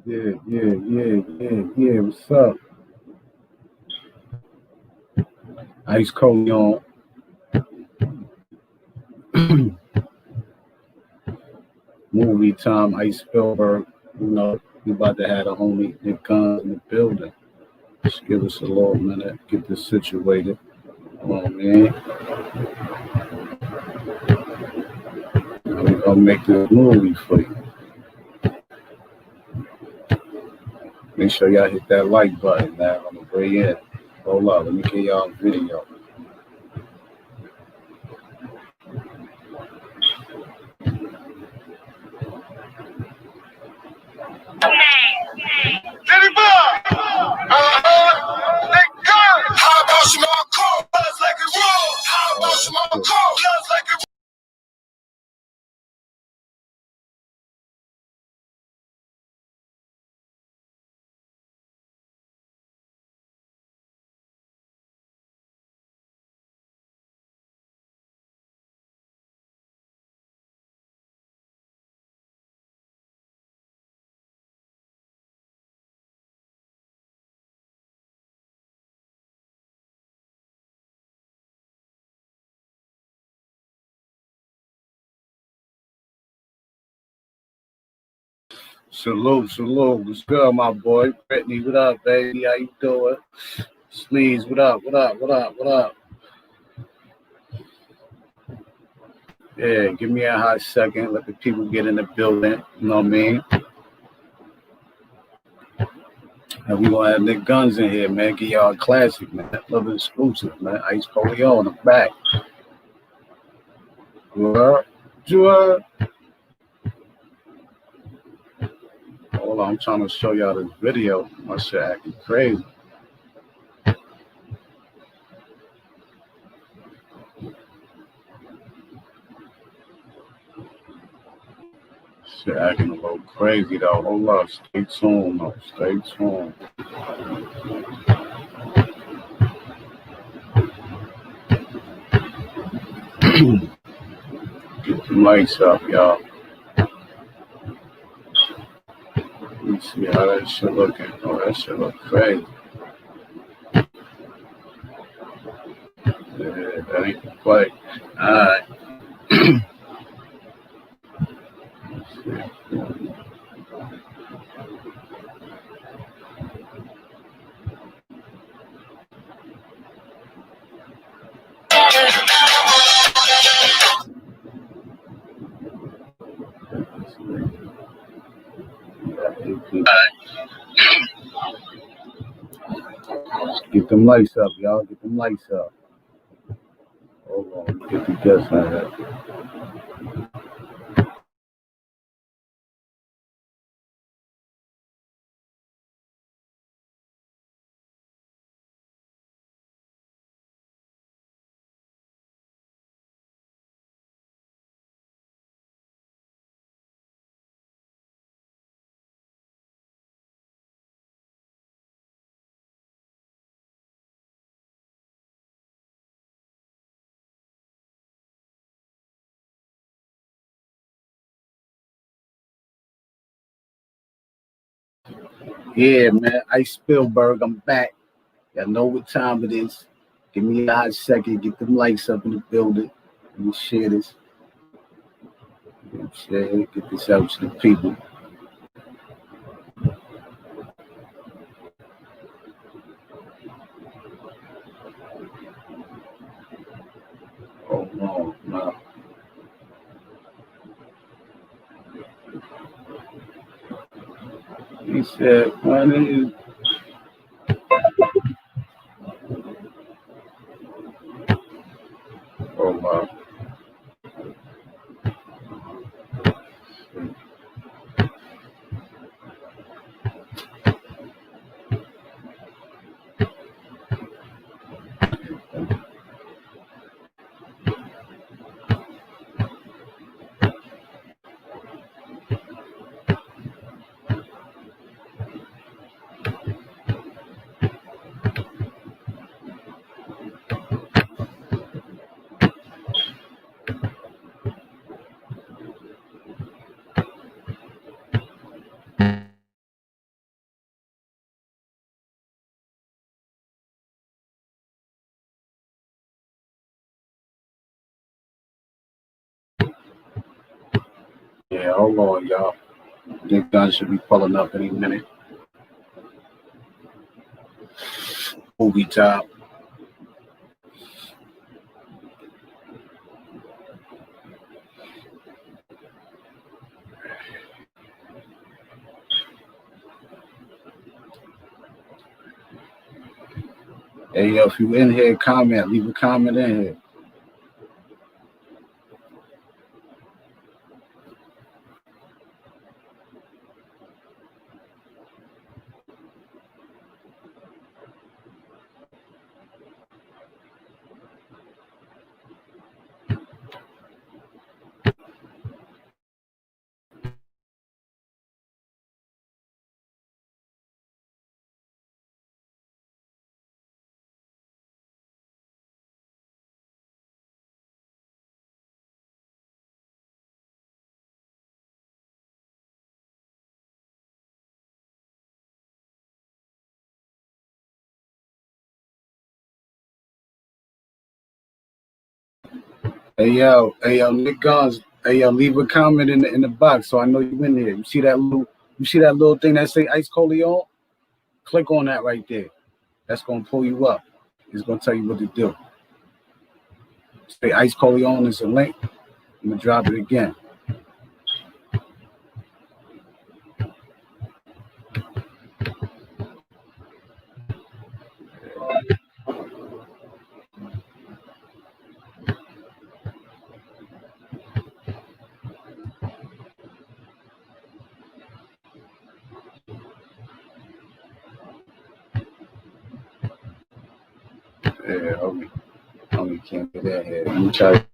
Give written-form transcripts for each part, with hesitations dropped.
Yeah. What's up? Ice Cold on. Movie time, Ice Spielberg. You know, we about to have a homie Nick Gunz in the building. Just give us a little minute, get this situated. Come on, man. Now we gonna make this movie for you. Make sure y'all hit that like button, man, on the way in. Hold up, let me get y'all a video. Salute. What's good, my boy? Brittany, what up, baby? How you doing? Sleeves, what up? Yeah, give me a hot second. Let the people get in the building. You know what I mean? And we gonna have Nick Gunz in here, man. Get y'all a classic, man. Love exclusive, man. Ice Polio on the back. Hold on, I'm trying to show y'all this video. My shit acting crazy. Shit acting a little crazy though. Hold up, stay tuned though. Stay tuned. Get the lights up, y'all. Let me see how that shit looking. Oh, that shit look crazy. Yeah, that ain't the play. Alright. Get them lights up, y'all. Get them lights up. Hold on. Get the guests out of that. Yeah, man. Ice Spielberg, I'm back. Y'all know what time it is. Give me a hot second. Get them lights up in the building. Let me share this. Get this out to the people. Oh, no. He said, "What is?" Oh, wow. Yeah, hold on, y'all. The gun should be pulling up any minute. Movie time. Hey, yo, if you in here, comment. Leave a comment in here. Hey yo, Nick Gunz. Hey yo, leave a comment in the box so I know you in here. You see that little thing that say Ice Coleon? Click on that right there. That's gonna pull you up. It's gonna tell you what to do. Say Ice Coleon is a link. I'm gonna drop it again. Yeah, homie can't get that here. Let me try.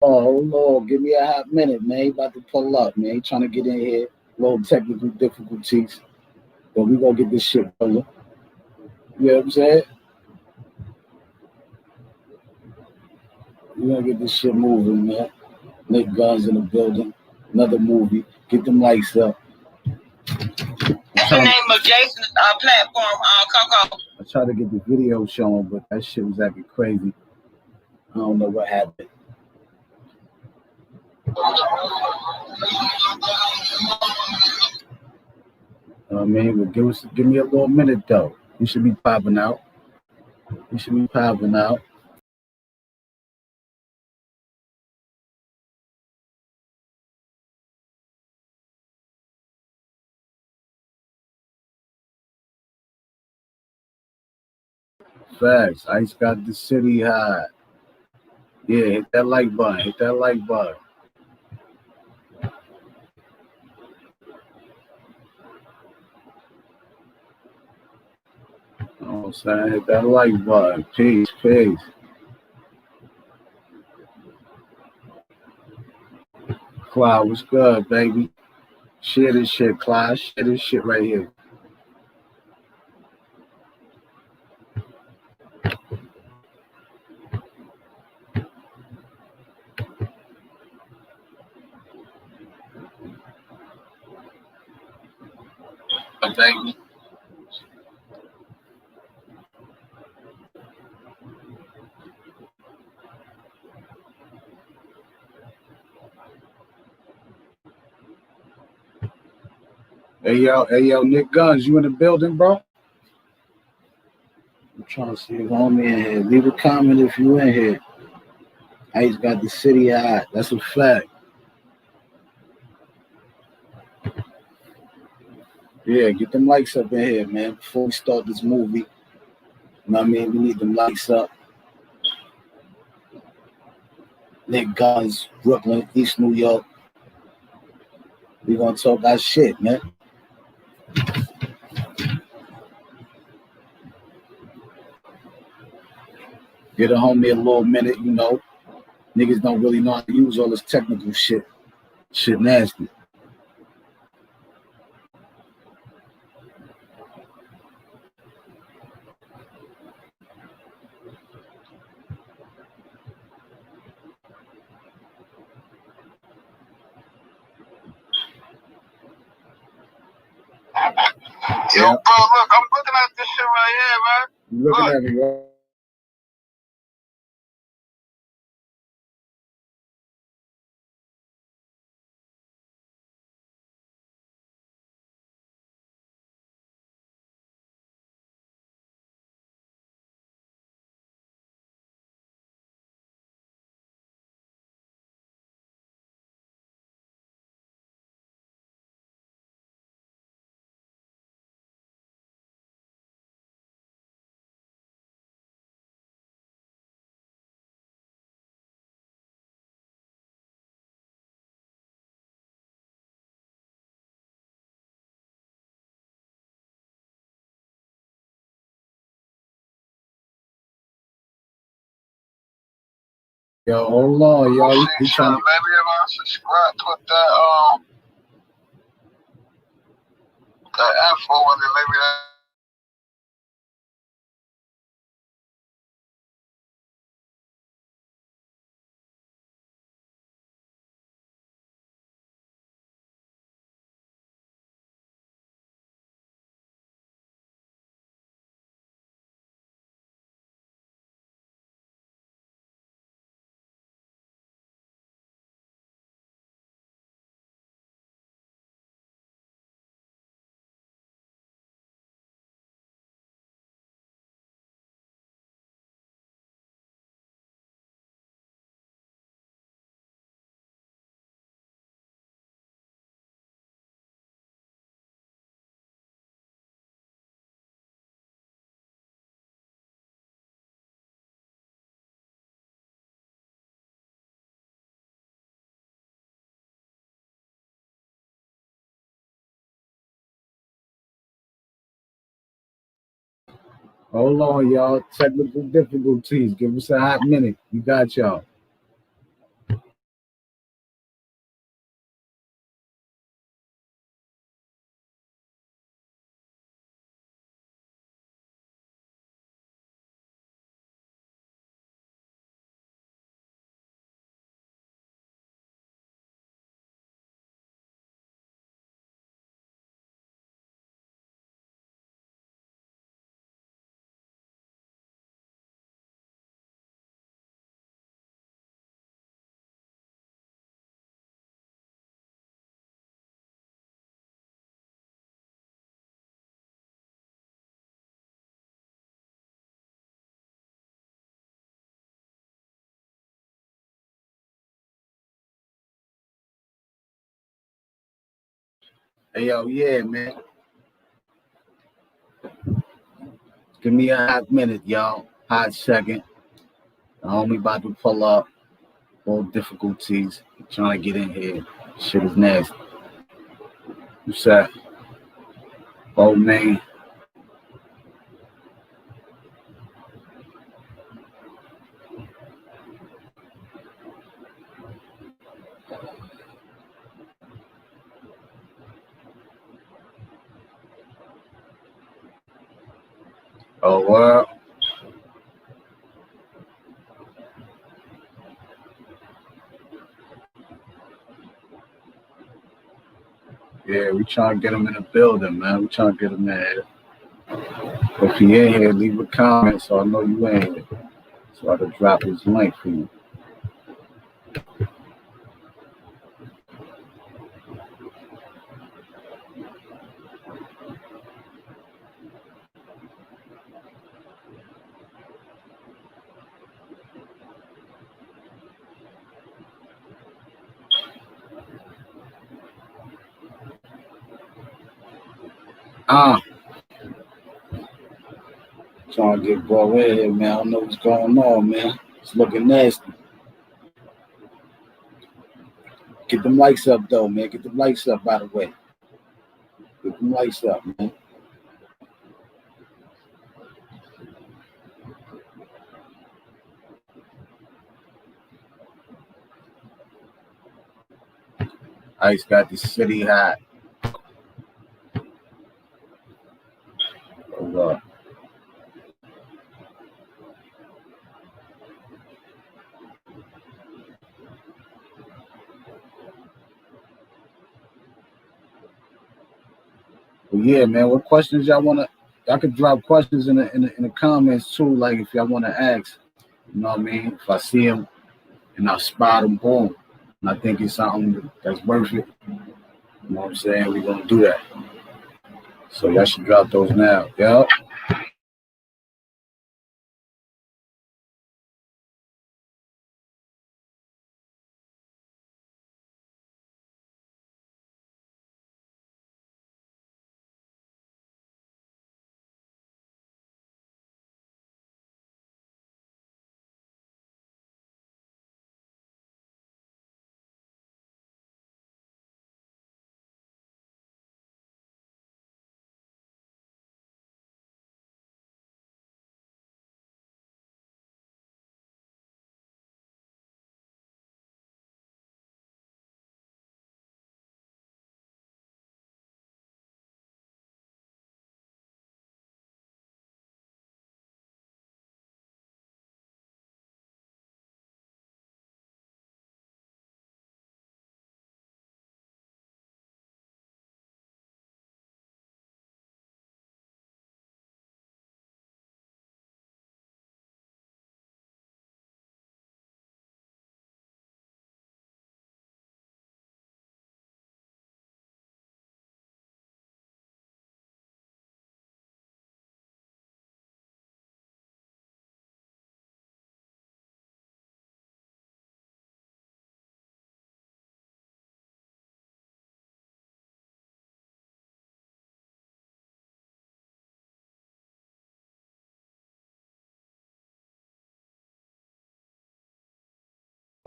Oh, hold on. Give me a hot minute, man. About to pull up, man. Trying to get in here. Little technical difficulties. But we gonna get this shit rolling. You know what I'm saying? We gonna get this shit moving, man. Nick Gunz in the building. Another movie. Get them lights up. What's the name of Jason's platform, Coco? I tried to get the video showing, but that shit was acting crazy. I don't know what happened. I mean, but give me a little minute though. You should be popping out. You should be popping out. Facts. Ice got the city high. Yeah, hit that like button. Hit that like button. You know what I'm saying? Hit that like button. Peace, peace. Clyde, what's good, baby? Share this shit, Clyde. Share this shit right here. Baby. Hey yo, Nick Gunz, you in the building, bro? I'm trying to see if I'm in here. Leave a comment if you in here. Ice got the city hot. That's a fact. Yeah, get them lights up in here, man. Before we start this movie, you know what I mean? We need them lights up. Nick Gunz, Brooklyn, East New York. We gonna talk our shit, man. Get a homie a little minute, you know. Niggas don't really know how to use all this technical shit. Shit nasty. Yo, bro, look, I'm looking at this shit right here, man. You looking at me, bro? Yo, hold on, y'all. He trying to... Maybe if I subscribe, put that info in it, maybe that. Hold on, y'all. Technical difficulties. Give us a hot minute. We got y'all. Hey, yo, yeah, man. Give me a hot minute, y'all. Hot second. The homie about to pull up. All difficulties. Trying to get in here. Shit is nasty. What's that? Oh, man. Oh, well. Yeah, we trying to get him in the building, man. We trying to get him in here. If he in here, leave a comment so I know you in here. So I can drop his link for you. Trying to get brought in here, man. I don't know what's going on, man. It's looking nasty. Get them lights up, though, man. Get them lights up, by the way. Get them lights up, man. Ice got the city hot. Hold up. But yeah, man, what questions y'all wanna? Y'all could drop questions in the comments too. Like if y'all wanna ask, you know what I mean. If I see him and I spot him, boom, and I think it's something that's worth it. You know what I'm saying? We're gonna do that. So y'all should drop those now. Yep.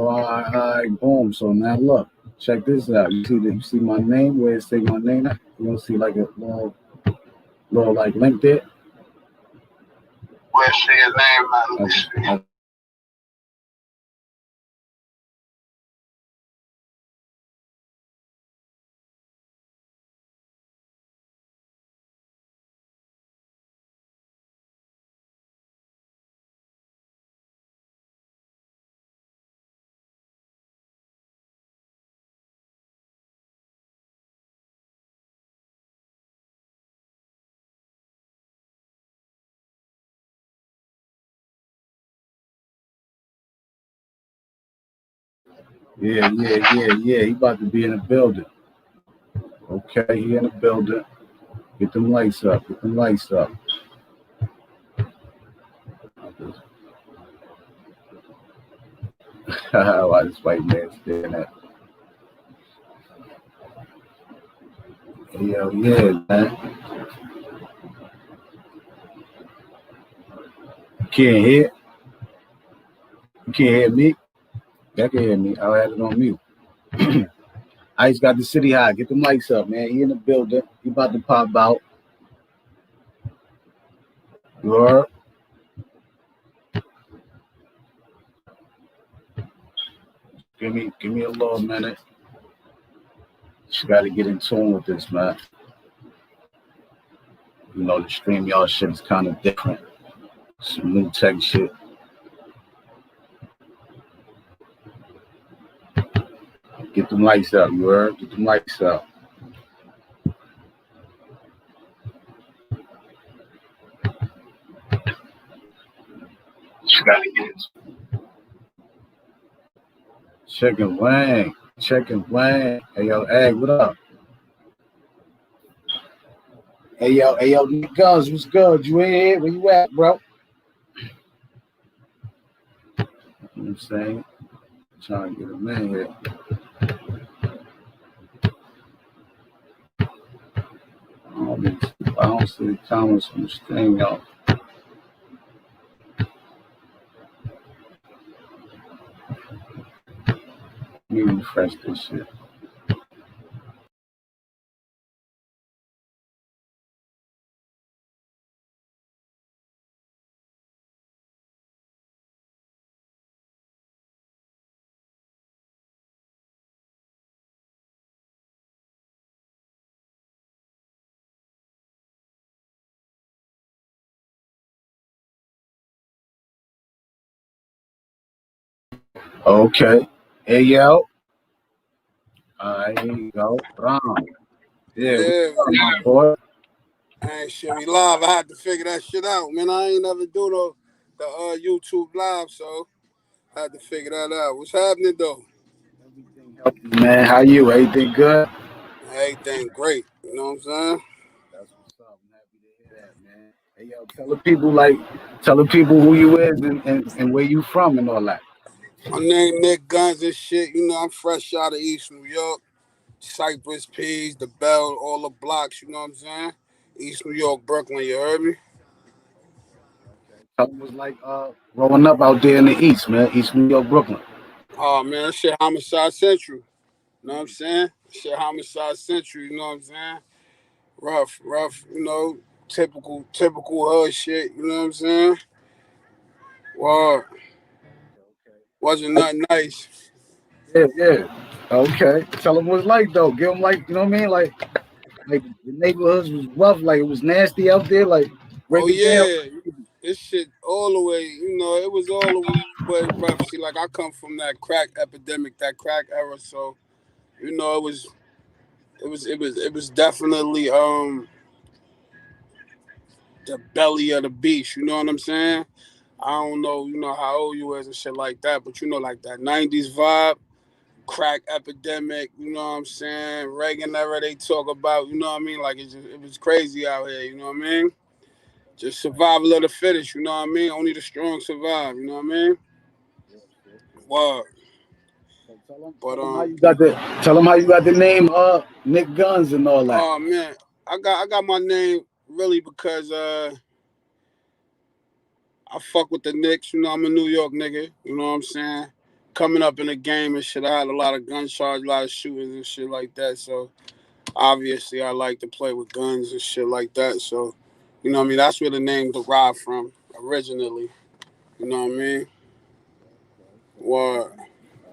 All right, boom. So now look, check this out. You see my name where it say my name at? You don't see like a little like link there? Where's his name, man? Let me see. Yeah. He about to be in the building. Okay, he in the building. Get them lights up. Get them lights up. Why this white man staring at? Hell yeah, man. You can't hear? You can't hear me? Y'all can hear me. I'll have it on mute. Ice got the city high. Get them lights up, man. He in the building. He about to pop out. You heard? Give me a little minute. Just got to get in tune with this, man. You know, the stream y'all shit is kind of different. Some new tech shit. Get them lights up, you heard? Get them lights up. Just got to get it. Chicken wing. Hey, yo, Egg, what up? Hey, yo, Nick Gunz, what's good? You in here? Where you at, bro? You know what I'm saying? I'm trying to get him in here. don't see the comments from this thing, y'all. Let me refresh this shit. Okay. Hey, yo. All right, here you go. Ron. Yeah, Yeah, my boy. man, shit, we live. I had to figure that shit out, man. I ain't never do the YouTube live, so I had to figure that out. What's happening though? Everything healthy, man. How you? Everything good? Everything great. You know what I'm saying? That's what's up. I'm happy to hear that, man. Hey, yo, tell the people who you is and where you from and all that. My name Nick Gunz and shit. You know, I'm fresh out of East New York, Cypress Peas, the Bell, all the blocks. You know what I'm saying? East New York, Brooklyn. You heard me? Tell them what's like growing up out there in the East, man. East New York, Brooklyn. Oh man, that shit Homicide Central. You know what I'm saying? Shit Homicide Central. You know what I'm saying? Rough. You know, typical hood shit. You know what I'm saying? Wow. Wasn't nothing nice. Yeah. Okay. Tell them what's like though. Give them like, you know what I mean? Like the neighborhoods was rough. Like it was nasty out there. Like break Oh it down. yeah, this shit all the way. You know, it was all the way rough. See, like I come from that crack epidemic, that crack era. So you know, it was definitely the belly of the beast. You know what I'm saying? I don't know, you know how old you is and shit like that, but you know, like that '90s vibe, crack epidemic. You know what I'm saying? Reagan era they talk about. You know what I mean? Like it was crazy out here. You know what I mean? Just survival of the fittest, you know what I mean? Only the strong survive, you know what I mean? Wow. So tell But them how you got the tell them how you got the name Nick Guns and all that. oh man, I got my name really because I fuck with the Knicks, you know, I'm a New York nigga, you know what I'm saying? Coming up in the game and shit, I had a lot of gun charge, a lot of shootings and shit like that. So obviously I like to play with guns and shit like that. So, you know what I mean? That's where the name derived from originally. You know what I mean? What?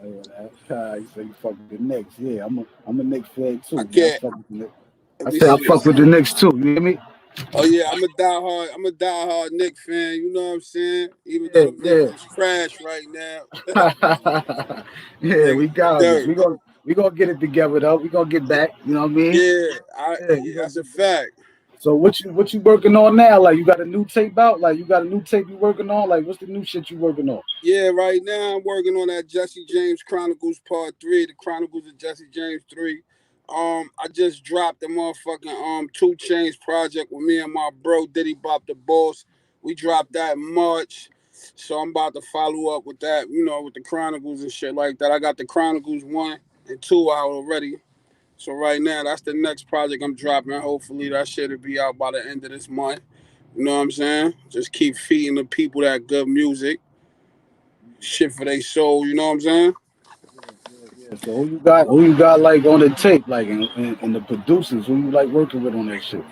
I hear that. You say you fuck with the Knicks. Yeah, I'm a Knicks fan I too, man. I can't fuck with the Knicks. let I me say I see. fuck with the Knicks too. You hear me? Oh yeah, I'm a diehard Knicks fan. You know what I'm saying? Even though Yeah, them yeah. niggas is trash right now. Yeah, we Niggas is got this. dirt. We gonna get it together though. We gonna get back. You know what I mean? Yeah, Yeah, we gonna that's a get back. fact. So what you working on now? Like you got a new tape out? Like you got a new tape you working on? Like what's the new shit you working on? Yeah, right now I'm working on that Jesse James Chronicles Part 3, the Chronicles of Jesse James 3. I just dropped the motherfucking 2 Chainz project with me and my bro Diddy Bop the Boss. We dropped that in March. So I'm about to follow up with that, you know, with the Chronicles and shit like that. I got the Chronicles 1 and 2 out already. So right now that's the next project I'm dropping. Hopefully that shit will be out by the end of this month. You know what I'm saying? Just keep feeding the people that good music shit for their soul. You know what I'm saying? Yeah. So who you got like on the tape? Like in the producers, who you like working with on that shit?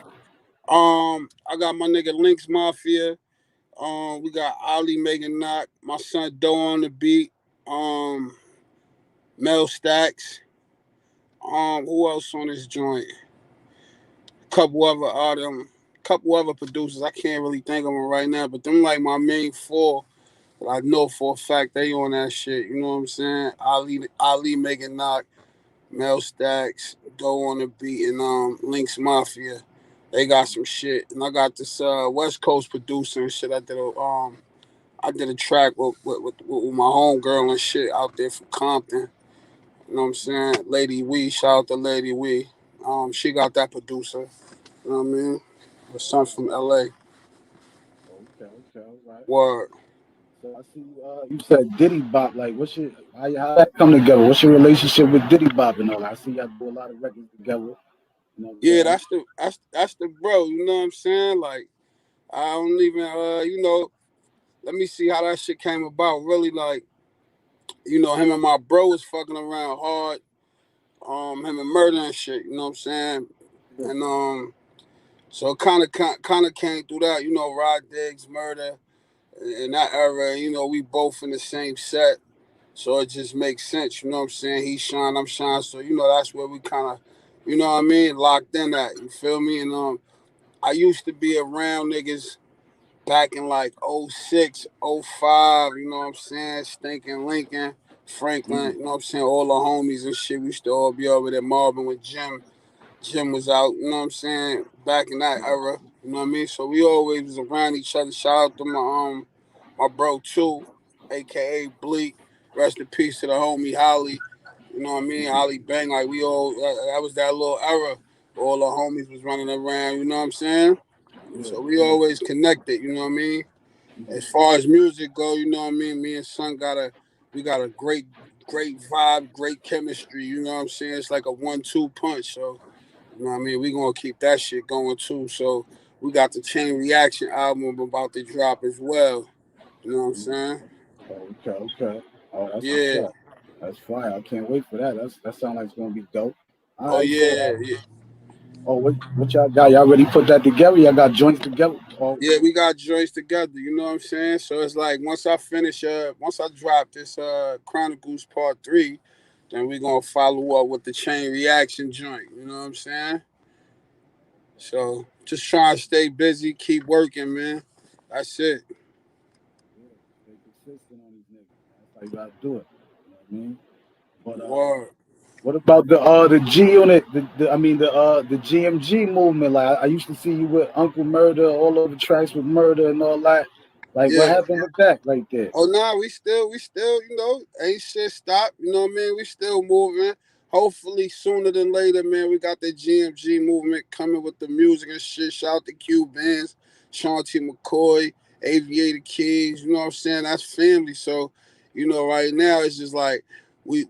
I got my nigga Links Mafia. We got Ali Megan Knock, my son Doe on the beat. Um, Mel Stacks. Who else on this joint? Couple other producers. I can't really think of them right now, but them like my main four. But I know for a fact they on that shit. You know what I'm saying? Ali Megan Knock, Mel Stacks, Doe on the beat, and Links Mafia. They got some shit, and I got this West Coast producer and shit. I did a track with my homegirl and shit out there from Compton. You know what I'm saying? Lady Wee, shout out to Lady Wee. She got that producer. You know what I mean? Her son from LA. Okay, all right. Word. So I see you said Diddy Bop. Like what's your how that come together? What's your relationship with Diddy Bop and all that? I see y'all do a lot of records together. You know what I'm Yeah, saying? that's the bro. You know what I'm saying? Like I don't even you know. Let me see how that shit came about. Really, like you know, him and my bro was fucking around hard. Him and Murda and shit. You know what I'm saying? Yeah. And so it kind of came through that. You know, Rod Diggs, Murda, in that era. You know, we both in the same set. So it just makes sense, you know what I'm saying? He shine, I'm shine. So, you know, that's where we kind of, you know what I mean, locked in at. You feel me? And I used to be around niggas back in like '06, '05. You know what I'm saying? Stinking Lincoln, Franklin, Mm. you know what I'm saying? All the homies and shit. We used to all be over there Marvin with Jim. Jim was out, you know what I'm saying, back in that era. You know what I mean? So we always was around each other. Shout out to my bro too, aka Bleak. Rest in peace to the homie Holly. You know what I mean? Holly Bang. Like we all that was that little era. All the homies was running around, you know what I'm saying? Yeah, So we yeah. always connected, you know what I mean? As Mhm. far as music go, you know what I mean? Me and Son got a great vibe, great chemistry, you know what I'm saying? It's like a 1-2 punch. So you know what I mean? We gonna keep that shit going too. So we got the Chain Reaction album about to drop as well. You know what I'm saying? Oh, okay, okay. Oh, that's what's Yeah. up. That's fire. I can't wait for that. That sounds like it's gonna be dope. All Oh right, so yeah, yeah. oh, what y'all got? Y'all already put that together? Y'all got joints together? Oh, Yeah, we got joints together, you know what I'm saying? So it's like once I drop this Chronicles Part 3, then we gonna follow up with the Chain Reaction joint, you know what I'm saying? So just trying to stay busy, keep working, man. That's it. yeah, stay consistent on these niggas. That's how you gotta do it. You know what I mean? But Word. what about the G Unit? The GMG movement. Like I used to see you with Uncle Murder all over tracks with Murder and all that. Like what Yeah. happened with that right there? Oh nah, we still, you know, ain't shit stopped. You know what I mean? We still moving. Hopefully sooner than later, man. We got the GMG movement coming with the music and shit. Shout out to Q Benz, Shanti McCoy, Aviator Keys. You know what I'm saying? That's family. So, you know, right now it's just like we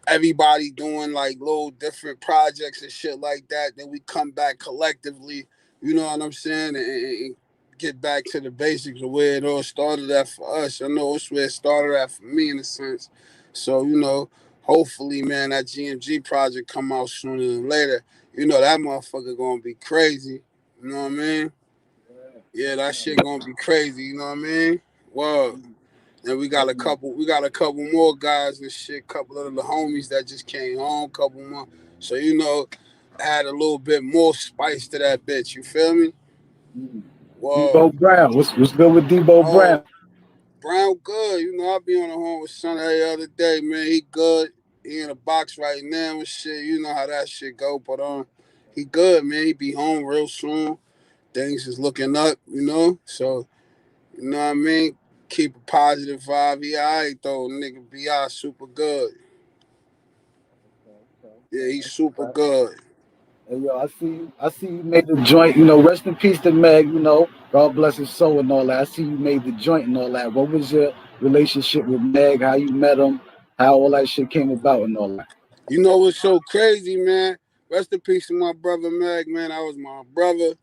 everybody doing like little different projects and shit like that. Then we come back collectively. You know what I'm saying? And get back to the basics of where it all started at for us. I know it's where it started at for me in a sense. So, you know, hopefully, man, that GMG project come out sooner than later. You know, that motherfucker gonna be crazy. You know what I mean? Yeah, Yeah, that shit definitely. gonna be crazy, you know what I mean? Well, Mhm. and Definitely. we got a couple more guys and shit, couple of the homies that just came home, couple more. So, you know, add a little bit more spice to that bitch, you feel me? Mhm. Whoa. Debo Brown. What's good with Debo Oh, Brown? Brown good. You know, I be on the horn with Son every other day, man. He good. He in the box right now and shit. You know how that shit go. But he good, man. He be home real soon. Things is looking up, you know. So, you know what I mean? Keep a positive vibe. He alright though. Nigga B.I. super good. Okay, okay, Yeah, okay. he's That's super right. good. Hey yo, I see you made the joint, you know, rest in peace to Meg, you know, God bless his soul and all that. I see you made the joint and all that. What was your relationship with Meg, how you met him, how all that shit came about and all that? You know what's so crazy, man? Rest in peace to my brother Meg, man. That was my brother.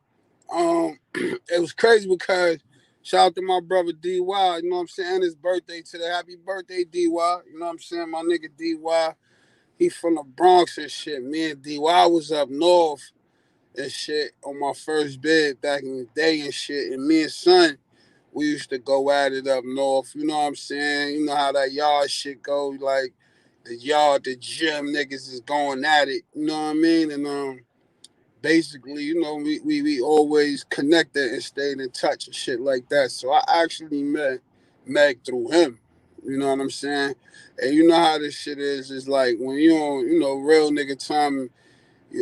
It was crazy because shout out to my brother DY, you know what I'm saying? His birthday today. Happy birthday, DY. You know what I'm saying? My nigga DY, he from the Bronx and shit. Me and DY was up north and shit on my first bid back in the day and shit. And me and Son, we used to go at it up north. You know what I'm saying? You know how that yard shit go, like the yard, the gym niggas is going at it. You know what I mean? And basically, you know, we always connected and stayed in touch and shit like that. So I actually met Meg through him. You know what I'm saying? And you know how this shit is like when you on, you know, real nigga time,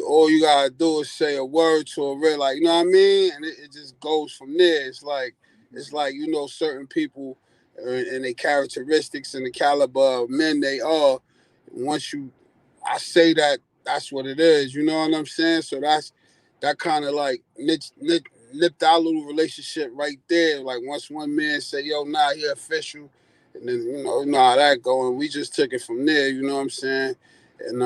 all you gotta do is say a word to a real, like, you know what I mean? And it just goes from there. It's like, you know, certain people and their characteristics and the caliber of men they are. Once you I say that that's what it is. You know what I'm saying? So that kind of like nipped our little relationship right there. Like once one man said, "Yo, nah, he official," and then you know how that going. We just took it from there. You know what I'm saying? And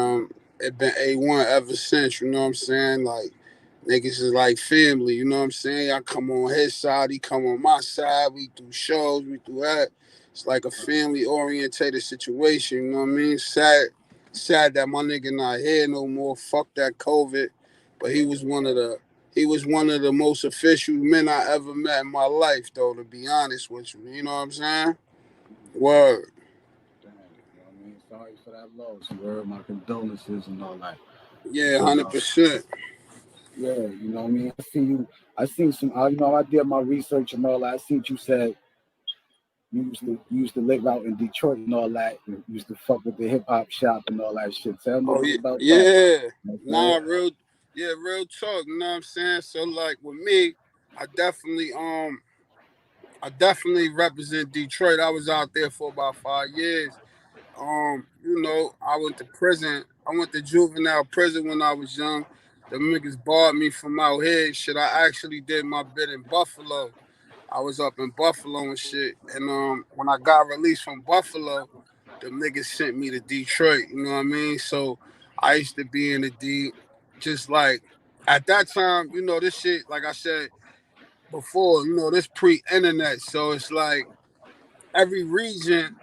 it been A1 ever since, you know what I'm saying? Like, niggas is like family, you know what I'm saying? I come on his side, he come on my side, we do shows, we do that. It's like a family orientated situation, you know what I mean? Sad that my nigga not here no more. Fuck that COVID. But he was one of the most official men I ever met in my life, though, to be honest with you. You know what I'm saying? Word. Damn, you know what I mean? Sorry for that loss. Word, my condolences and all that. Yeah, But 100%. yeah, you know what I mean? I see you. I seen some. You know, I did my research and all that. I seen you said you used to live out in Detroit and all that. You used to fuck with the hip hop shop and all that shit. Tell me a Oh little yeah, about that. yeah. Nah, Okay. real talk. You know what I'm saying? So like with me, I definitely I definitely represent Detroit. I was out there for about 5 years. I went to prison. I went to juvenile prison when I was young. The niggas barred me from out here. Shit, I actually did my bit in Buffalo. I was up in Buffalo and shit. And when I got released from Buffalo, the niggas sent me to Detroit. You know what I mean? So I used to be in the D, just like at that time. This shit. Like I said before, this pre-internet. So it's like every region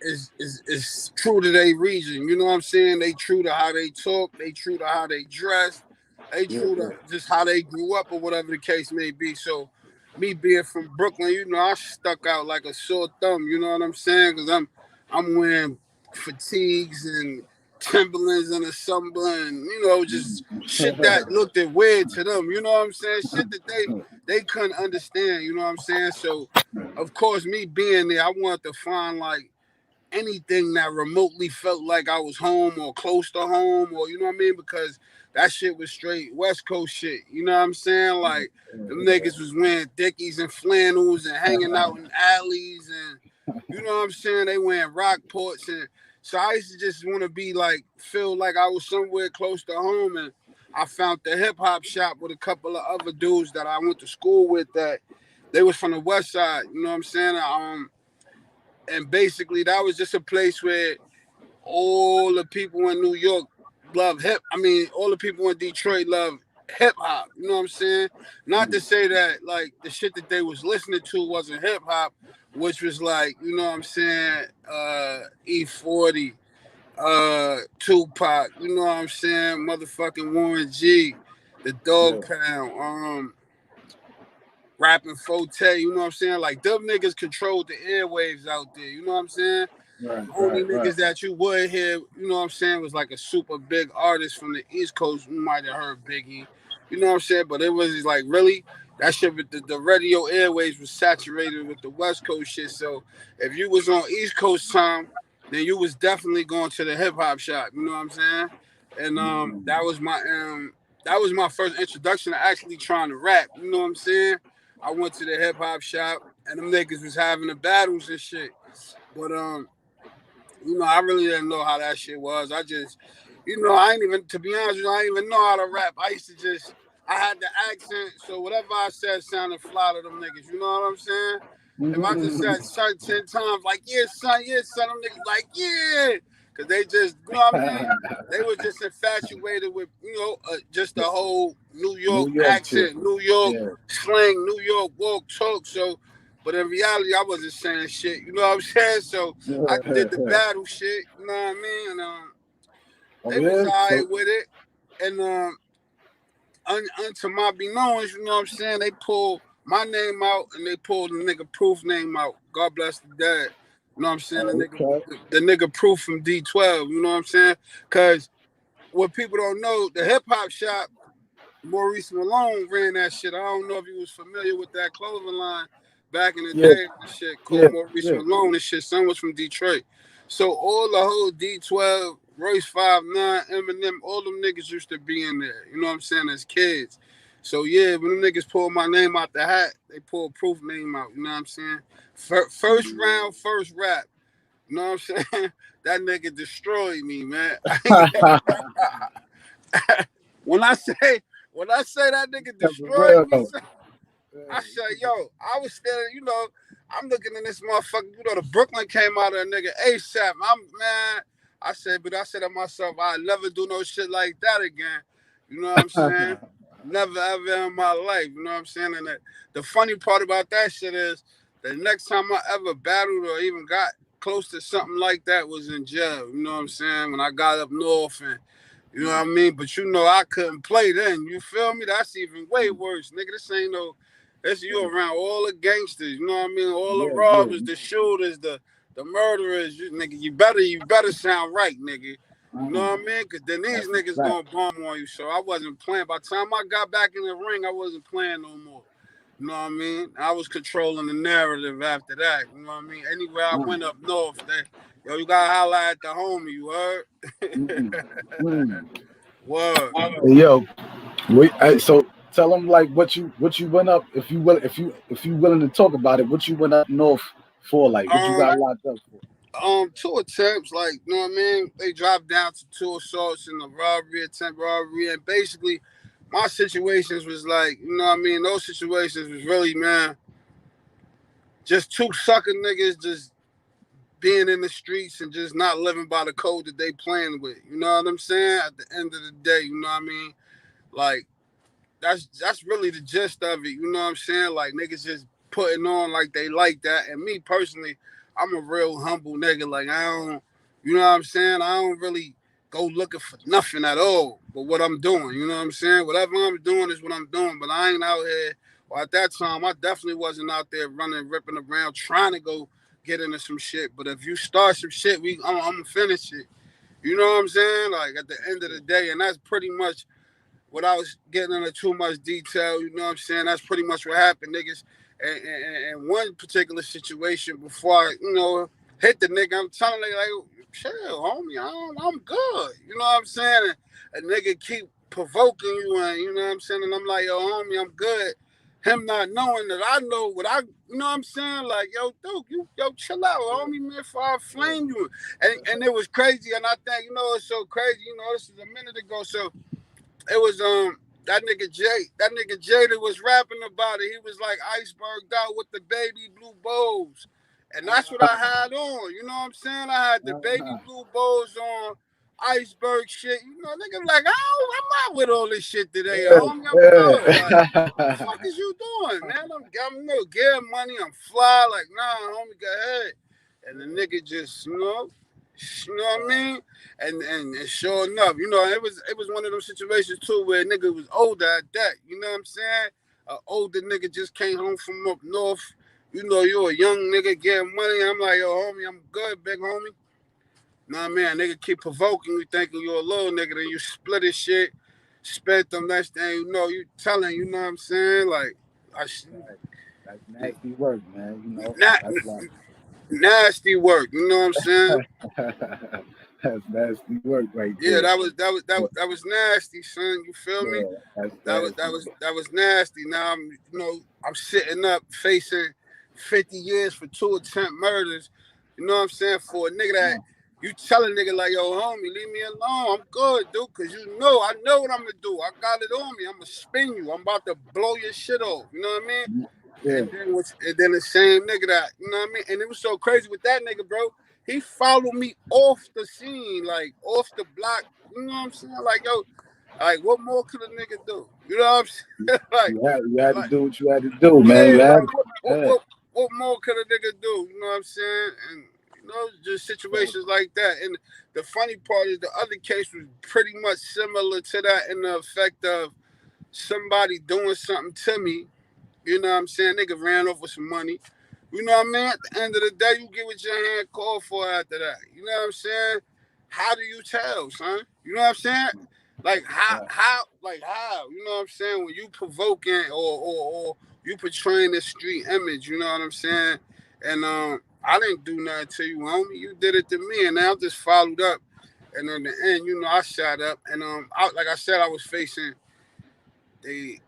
is true to their region. You know what I'm saying? They true to how they talk. They true to how they dress. They Yeah, true to just how they grew up or whatever the case may be. So me being from Brooklyn, I stuck out like a sore thumb. You know what I'm saying? Because I'm wearing fatigues and Timberlands and a sunburn, and just shit yeah. that looked weird to them. You know what I'm saying? Shit that they couldn't understand. You know what I'm saying? So of course, me being there, I wanted to find like anything that remotely felt like I was home or close to home, or you know what I mean, because that shit was straight West Coast shit. You know what I'm saying? Like them niggas was wearing dickies and flannels and hanging out in alleys, and you know what I'm saying? They wearing Rockports, and so I used to just want to be like feel like I was somewhere close to home, and I found the hip hop shop with a couple of other dudes that I went to school with that they was from the West Side. You know what I'm saying? And basically that was just a place where all the people in New York love all the people in Detroit love hip hop. You know what I'm saying? Not to say that like the shit that they was listening to wasn't hip hop, which was like, you know what I'm saying, E40, Tupac, you know what I'm saying, motherfucking Warren G, the Dog Pound, rapping Forte, you know what I'm saying? Like them niggas controlled the airwaves out there, you know what I'm saying? Right, Only right, right. niggas that you would hear, you know what I'm saying, was like a super big artist from the East Coast. You might have heard Biggie, you know what I'm saying? But it was like really that shit with the radio airwaves was saturated with the West Coast shit. So if you was on East Coast time, then you was definitely going to the hip hop shop. You know what I'm saying? And that was my first introduction to actually trying to rap. You know what I'm saying? I went to the hip hop shop and them niggas was having the battles and shit. But I really didn't know how that shit was. I just, I ain't even, to be honest with you, I didn't even know how to rap. I had the accent, so whatever I said sounded fly to them niggas. You know what I'm saying? If I just said son 10 times, like, yeah, son, them niggas like, yeah. Because they just, you know what I mean? They were just infatuated with, just the whole New York New York shit. accent, New York Yeah. slang, New York walk, talk. So, but in reality, I wasn't saying shit. You know what I'm saying? So I did the battle shit. You know what I mean? And Oh they was yeah. alright So with it. And unto my beknowns, you know what I'm saying? They pulled my name out and they pulled the nigga Proof name out. God bless the dad. You know what I'm saying? okay. The nigga Proof from D12. You know what I'm saying? Because what people don't know, the hip hop shop, Maurice Malone ran that shit. I don't know if you was familiar with that clothing line back in the Yeah, day. And shit yeah, called Maurice yeah. Malone and shit. Son was from Detroit. So all the whole D12, Royce 5'9", Eminem, all them niggas used to be in there. You know what I'm saying? As kids. So yeah, when them niggas pulled my name out the hat, they pulled Proof name out. You know what I'm saying? First round, first rap. You know what I'm saying? That nigga destroyed me, man. when I say that nigga destroyed me, Real. I said, yo, I was standing, I'm looking in this motherfucker, the Brooklyn came out of a nigga ASAP. I said to myself, I'll never do no shit like that again. You know what I'm saying? Never ever in my life. You know what I'm saying? And the funny part about that shit is the next time I ever battled or even got close to something like that was in jail. You know what I'm saying? When I got up north and you know what I mean? But you know I couldn't play then. You feel me? That's even way worse. Nigga, this ain't no that's you around all the gangsters, you know what I mean? All the robbers, the shooters, the murderers, nigga, you better sound right, nigga. You know what I mean? Cause then these niggas gonna bomb on you. So I wasn't playing. By the time I got back in the ring, I wasn't playing no more. You know what I mean? I was controlling the narrative after that. You know what I mean? Anywhere I went up north, yo, you gotta holler at the homie, you heard? Word. Yo, so tell them like what you went up if you willing to talk about it. What you went up north for? Like what you got locked up for? 2 attempts, like you know what I mean. They dropped down to 2 assaults and a attempt robbery, and basically my situations was like, you know what I mean. Those situations was really, man, just 2 sucker niggas just being in the streets and just not living by the code that they playing with. You know what I'm saying? At the end of the day, you know what I mean. Like that's really the gist of it. You know what I'm saying? Like niggas just putting on like they like that. And me personally, I'm a real humble nigga. Like I don't, you know what I'm saying? I don't really go looking for nothing at all but what I'm doing. You know what I'm saying? Whatever I'm doing is what I'm doing. But I ain't out here, or at that time, I definitely wasn't out there running, ripping around, trying to go get into some shit. But if you start some shit, I'm gonna finish it. You know what I'm saying? Like at the end of the day, and that's pretty much without getting into too much detail, you know what I'm saying? That's pretty much what happened, niggas. And one particular situation before I, you know, hit the nigga, I'm telling nigga, like, chill, homie, I'm good. You know what I'm saying? And a nigga keep provoking you, and you know what I'm saying? And I'm like, yo, homie, I'm good. Him not knowing that I know what I, you know what I'm saying? Like, yo, dude, yo, chill out, homie, man, before I flame you. And it was crazy, and I think, you know, it's so crazy. You know, this is a minute ago, so it was that nigga Jay that was rapping about it. He was like iceberged out with the baby blue bows. And that's what I had on. You know what I'm saying? I had the baby blue bows on, iceberg shit. You know, nigga like, oh, I'm not with all this shit today. Homie, I'm good. Like, what the fuck is you doing, man? I'm no getting money. I'm fly. Like, nah, homie, go ahead. And the nigga just, you know what I mean? And sure enough, you know, it was one of those situations too where a nigga was older at that. You know what I'm saying? An older nigga just came home from up north. You know, you're a young nigga getting money. I'm like, yo, homie, I'm good, big homie. Nah, man, nigga keep provoking you, thinking you're a little nigga, then you split his shit, spent them. Next thing you know, you telling, you know what I'm saying? Like, That's nasty work, man. You know, nasty work. You know what I'm saying? That's nasty work, right there. Yeah, that was nasty, son. You feel me? That was nasty. Now I'm sitting up facing 50 years for 2 attempt murders. You know what I'm saying? For a nigga that you tell a nigga like, yo, homie, leave me alone. I'm good, dude, cause I know what I'm gonna do. I got it on me. I'm gonna spin you. I'm about to blow your shit off. You know what I mean? Yeah. And then the same nigga that, you know what I mean? And it was so crazy with that nigga, bro. He followed me off the scene, like off the block. You know what I'm saying? Like, yo, like what more could a nigga do? You know what I'm saying? Like you had to do what you had to do, man. Yeah, like, what more could a nigga do? You know what I'm saying? And you know, just situations like that. And the funny part is the other case was pretty much similar to that in the effect of somebody doing something to me. You know what I'm saying? Nigga ran off with some money. You know what I mean? At the end of the day, you get what your hand called for after that. You know what I'm saying? How do you tell, son? You know what I'm saying? Like how? You know what I'm saying? When you provoking or you portraying this street image, you know what I'm saying? And I didn't do nothing to you, homie. You did it to me, and I just followed up. And in the end, you know, I shot up, and like I said, I was facing it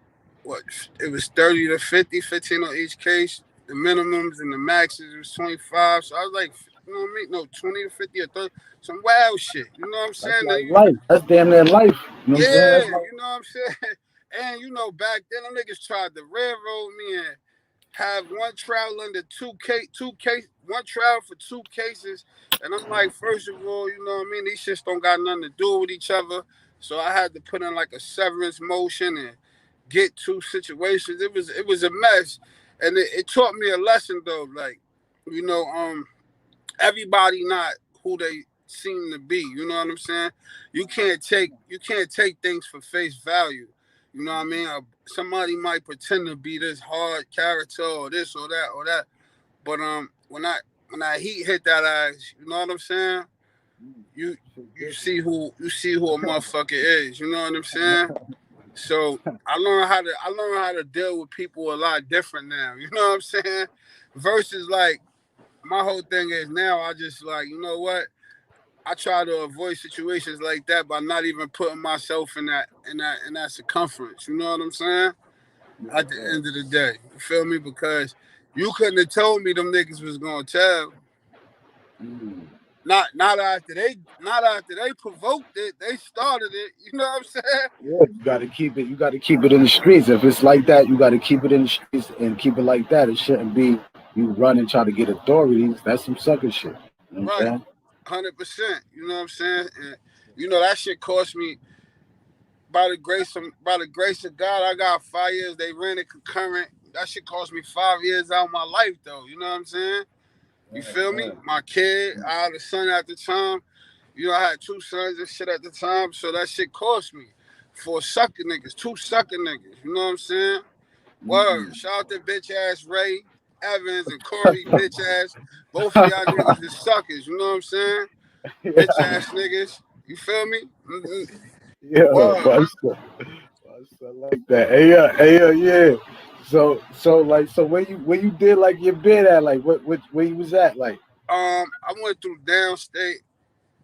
was 30 to 50, 15 on each case. The minimums and the maxes was 25. So I was like, you know what I mean? No, 20 to 50 or 30. Some wild shit. You know what I'm saying? That's like life. That's damn near life. You know what I'm saying? You know what I'm saying? And you know, back then them niggas tried to railroad me and have one trial under one trial for 2 cases. And I'm like, first of all, you know what I mean? These shits don't got nothing to do with each other. So I had to put in like a severance motion and get 2 situations. It was a mess. And it taught me a lesson though, like, you know, everybody not who they seem to be. You know what I'm saying? You can't take things for face value. You know what I mean? Somebody might pretend to be this hard character or this or that, but when I heat hit that ass, you know what I'm saying? You see who a motherfucker is. You know what I'm saying? So I learned how to deal with people a lot different now. You know what I'm saying? Versus like my whole thing is now I just like, you know what? I try to avoid situations like that by not even putting myself in that circumference. You know what I'm saying? At the end of the day, you feel me? Because you couldn't have told me them niggas was gonna tell. Not after they provoked it, they started it. You know what I'm saying? Yeah, you gotta keep it. You gotta keep it in the streets. If it's like that, you gotta keep it in the streets and keep it like that. It shouldn't be you run and try to get authorities. That's some sucker shit. You know what I'm saying? 100%. You know what I'm saying? And you know that shit cost me. By the grace of God, I got 5 years. They ran it concurrent. That shit cost me 5 years out of my life, though. You know what I'm saying? You feel me? My kid, I had a son at the time. You know, I had 2 sons and shit at the time. So that shit cost me for sucker niggas, 2 sucker niggas. You know what I'm saying? Word. Shout out to bitch ass Ray Evans and Corey bitch ass. Both of y'all niggas is suckers. You know what I'm saying? Bitch ass niggas. You feel me? Yeah, I like that. Yeah. So where you did like your bid at, like where you was at, like? I went through downstate,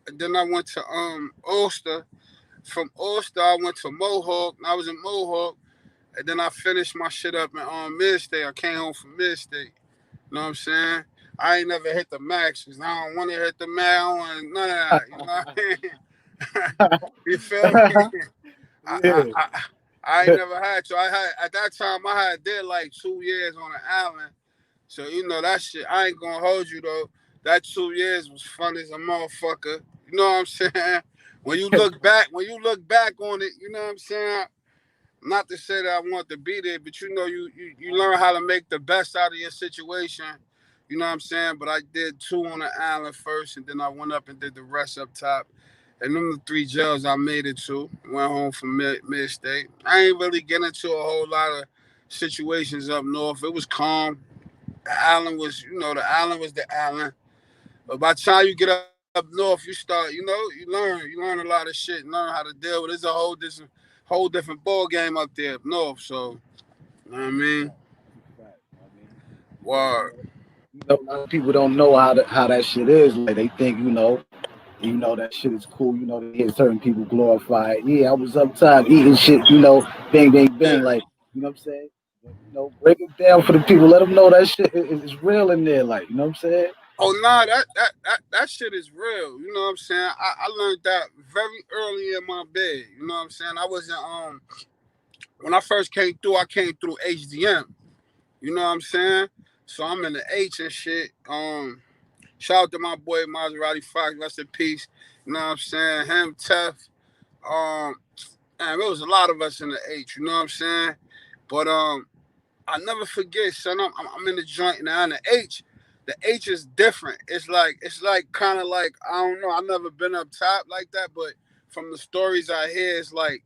and then I went to Ulster. From Ulster, I went to Mohawk. And I was in Mohawk, and then I finished my shit up in Mid-State. I came home from Mid-State. You know what I'm saying? I ain't never hit the max because I don't want to hit the max. I don't want none of that. You know what I mean? You feel me? I ain't never had to. At that time I did like 2 years on the island. So you know that shit. I ain't gonna hold you though. That 2 years was fun as a motherfucker. You know what I'm saying? When you look back on it, you know what I'm saying? Not to say that I want to be there, but you know, you learn how to make the best out of your situation. You know what I'm saying? But I did 2 on the island first, and then I went up and did the rest up top. And them the 3 jails I made it to. Went home from Mid-State. I ain't really get into a whole lot of situations up north. It was calm. The island was the island. But by the time you get up north, you start, you learn a lot of shit, and learn how to deal with it. It's a whole different ball game up there up north. So, you know what I mean? Word. You know, a lot of people don't know how that shit is. Like they think, that shit is cool. You know, they hear certain people glorify it. Yeah, I was up top eating shit. You know, bang, bang, bang. Yeah. Like, you know what I'm saying? Break it down for the people. Let them know that shit is real in there. Like, you know what I'm saying? Oh nah, that shit is real. You know what I'm saying? I learned that very early in my bed. You know what I'm saying? I wasn't when I first came through, I came through HDM. You know what I'm saying? So I'm in the H and shit. Shout out to my boy Maserati Fox, rest in peace. You know what I'm saying? Him, Tef. And there was a lot of us in the H, you know what I'm saying? But I never forget, son. I'm in the joint now. In the H is different. It's like kind of like, I don't know. I've never been up top like that, but from the stories I hear, it's like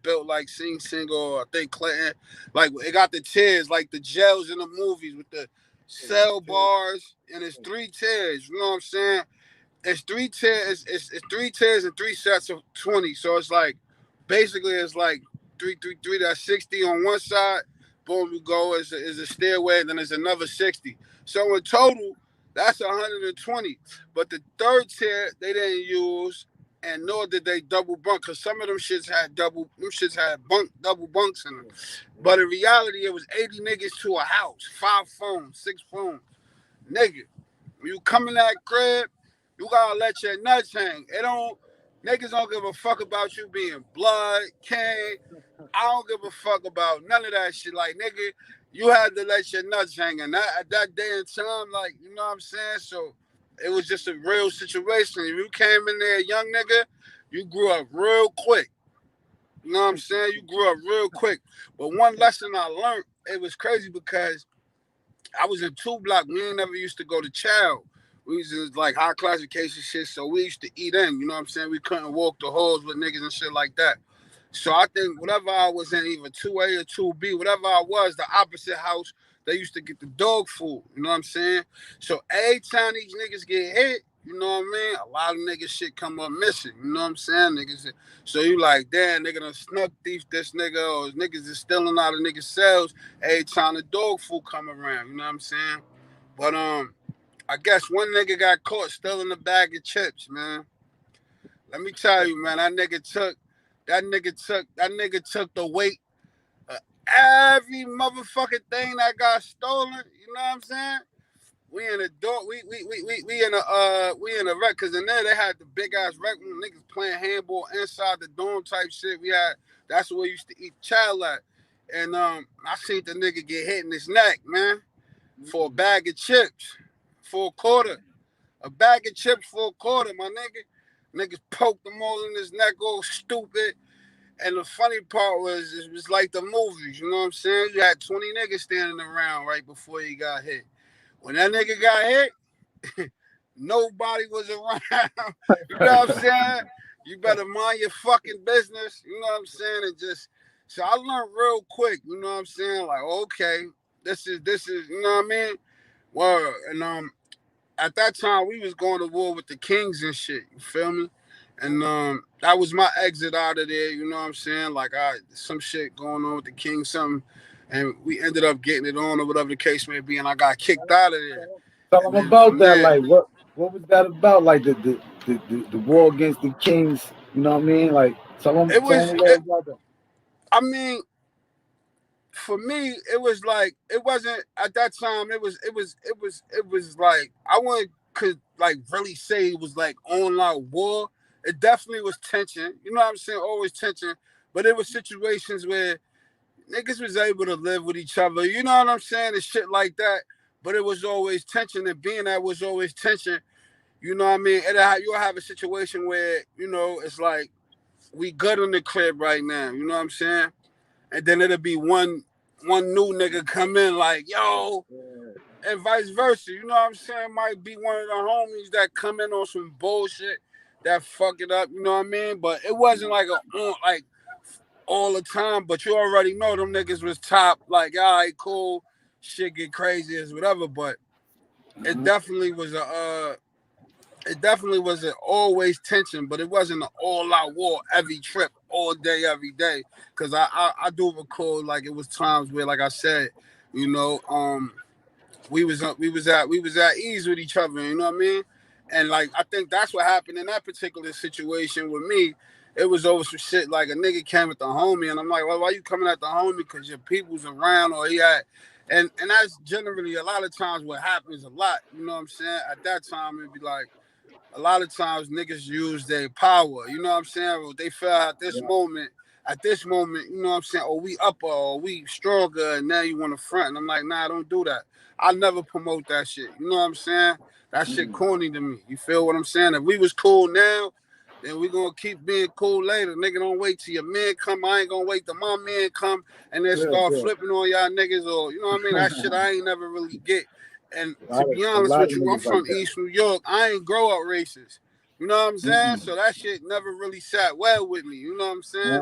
built like Sing Sing or I think Clinton. Like it got the tiers, like the jails in the movies with the cell bars, and it's 3 tiers. You know what I'm saying? It's 3 tiers. It's 3 tiers and 3 sets of 20. So it's like basically it's like 3. That's 60 on one side. Boom, you go is a stairway, and then there's another 60. So in total, that's 120. But the 3rd tier they didn't use, and nor did they double bunk, because some of them shits had double bunks in them. But in reality, it was 80 niggas to a house, 5 phones, 6 phones. Nigga, when you come in that crib, you gotta let your nuts hang. Niggas don't give a fuck about you being blood, king. I don't give a fuck about none of that shit. Like, nigga, you had to let your nuts hang. And at that day and time, like, you know what I'm saying? So it was just a real situation. If you came in there, young nigga, you grew up real quick. You know what I'm saying? You grew up real quick. But one lesson I learned, it was crazy because I was in 2 block. We ain't never used to go to chow. We was in like high classification shit, so we used to eat in. You know what I'm saying? We couldn't walk the halls with niggas and shit like that. So I think whatever I was in, either 2A or 2B, whatever I was, the opposite house, they used to get the dog food. You know what I'm saying? So every time these niggas get hit, you know what I mean? A lot of niggas shit come up missing. You know what I'm saying? Niggas. So you like, damn, nigga done snuck thief this nigga, or niggas is stealing out of niggas' cells every time the dog food come around. You know what I'm saying? But I guess one nigga got caught stealing a bag of chips, man. Let me tell you, man, that nigga took the weight of every motherfucking thing that got stolen. You know what I'm saying? We in a door, we in a wreck, cause in there they had the big ass wreck room, niggas playing handball inside the dorm type shit. That's where we used to eat child at. And I seen the nigga get hit in his neck, man, for a bag of chips, for a quarter. A bag of chips for a quarter, my nigga. Niggas poked them all in his neck, all stupid. And the funny part was, it was like the movies, you know what I'm saying? You had 20 niggas standing around right before he got hit. When that nigga got hit, nobody was around. You know what I'm saying? You better mind your fucking business. You know what I'm saying? And just, so I learned real quick, you know what I'm saying? Like, okay, this is, you know what I mean? Well, and at that time we was going to war with the Kings and shit. You feel me? And that was my exit out of there. You know what I'm saying? Like some shit going on with the Kings, something, and we ended up getting it on or whatever the case may be. And I got kicked out of there. Tell them about that. Like what was that about? Like the war against the Kings. You know what I mean? Like tell them about that. I mean, for me, it was like it wasn't at that time. It was like I could like really say it was like online war. It definitely was tension. You know what I'm saying? Always tension. But it was situations where niggas was able to live with each other. You know what I'm saying? And shit like that. But it was always tension. And being that was always tension, you know what I mean? You'll have a situation where, you know, it's like we good in the crib right now. You know what I'm saying? And then it'll be one new nigga come in like, yo, and vice versa. You know what I'm saying? Might be one of the homies that come in on some bullshit that fuck it up. You know what I mean? But it wasn't like all the time. But you already know them niggas was top. Like, all right, cool, shit get crazy as whatever. But it definitely was always tension, but it wasn't an all-out war every trip, all day, every day. Cause I do recall like it was times where, like I said, you know, we was at ease with each other, you know what I mean? And like I think that's what happened in that particular situation with me. It was over some shit like a nigga came at the homie, and I'm like, well, why you coming at the homie? Because your people's around, or he had. And that's generally a lot of times what happens a lot, you know what I'm saying? At that time, it'd be like, a lot of times niggas use their power, you know what I'm saying? Well, they feel at this moment, you know what I'm saying? Or we upper, or we stronger, and now you want to front. And I'm like, nah, don't do that. I never promote that shit. You know what I'm saying? That shit corny to me. You feel what I'm saying? If we was cool now, then we gonna keep being cool later. Nigga, don't wait till your man come. I ain't gonna wait till my man come and then start flipping on y'all niggas, or you know what I mean? That shit I ain't never really get. And to be honest with you, I'm from East New York. I ain't grow up racist. You know what I'm saying? So that shit never really sat well with me. You know what I'm saying?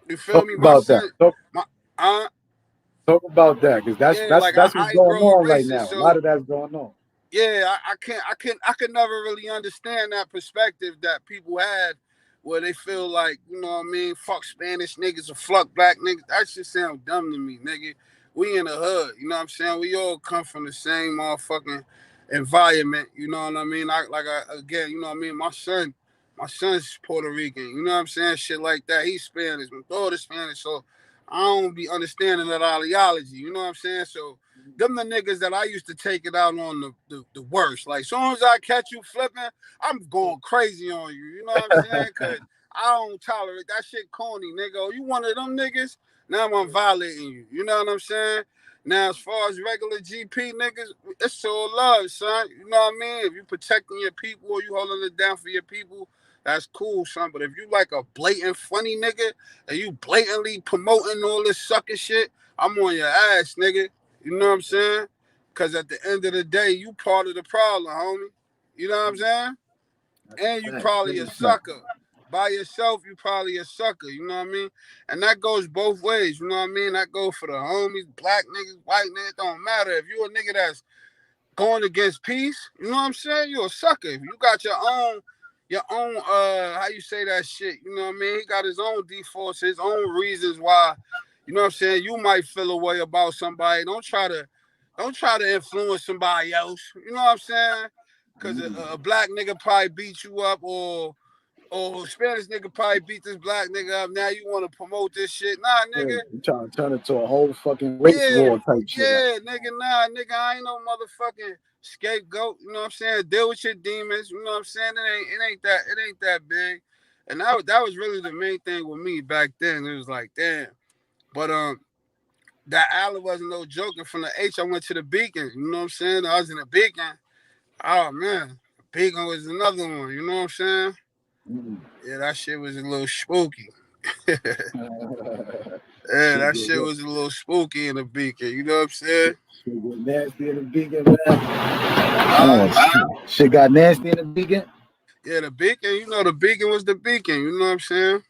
You feel me? My son, talk about that, because that's what's going on right now. A lot of that's going on. Yeah, I can never really understand that perspective that people have where they feel like, you know what I mean, fuck Spanish niggas or fuck black niggas. That shit sound dumb to me, nigga. We in the hood, you know what I'm saying? We all come from the same motherfucking environment, you know what I mean? Again, you know what I mean? My son's Puerto Rican, you know what I'm saying? Shit like that. He's Spanish, my daughter's Spanish, so I don't be understanding that ideology, you know what I'm saying? So them the niggas that I used to take it out on the worst. Like, soon as I catch you flipping, I'm going crazy on you, you know what I'm saying? Because I don't tolerate that shit corny, nigga. You one of them niggas? Now I'm violating you. You know what I'm saying? Now, as far as regular GP niggas, it's all love, son. You know what I mean? If you protecting your people or you holding it down for your people, that's cool, son. But if you like a blatant funny nigga and you blatantly promoting all this sucker shit, I'm on your ass, nigga. You know what I'm saying? Because at the end of the day, you part of the problem, homie. You know what I'm saying? And you probably a sucker. By yourself, you probably a sucker. You know what I mean? And that goes both ways. You know what I mean? That goes for the homies, black niggas, white niggas. It don't matter. If you a nigga that's going against peace, you know what I'm saying? You a sucker. If you got your own, how you say that shit? You know what I mean? He got his own defaults, his own reasons why. You know what I'm saying? You might feel a way about somebody. Don't try to influence somebody else. You know what I'm saying? Because a black nigga probably beat you up, or Spanish nigga probably beat this black nigga up. Now you want to promote this shit? Nah, nigga. Yeah, you trying to turn it to a whole fucking race war type shit. Yeah, nigga, nah, nigga, I ain't no motherfucking scapegoat. You know what I'm saying? Deal with your demons. You know what I'm saying? It ain't that big. And that was really the main thing with me back then. It was like, damn. But that alley wasn't no joking. From the H, I went to the Beacon. You know what I'm saying? I was in the Beacon. Oh man, the Beacon was another one. You know what I'm saying? Yeah, that shit was a little spooky. Yeah, that shit was a little spooky in the Beacon. You know what I'm saying? Shit got nasty in the Beacon, man. Shit got nasty in the Beacon. Yeah, the Beacon. You know, the Beacon was the Beacon. You know what I'm saying?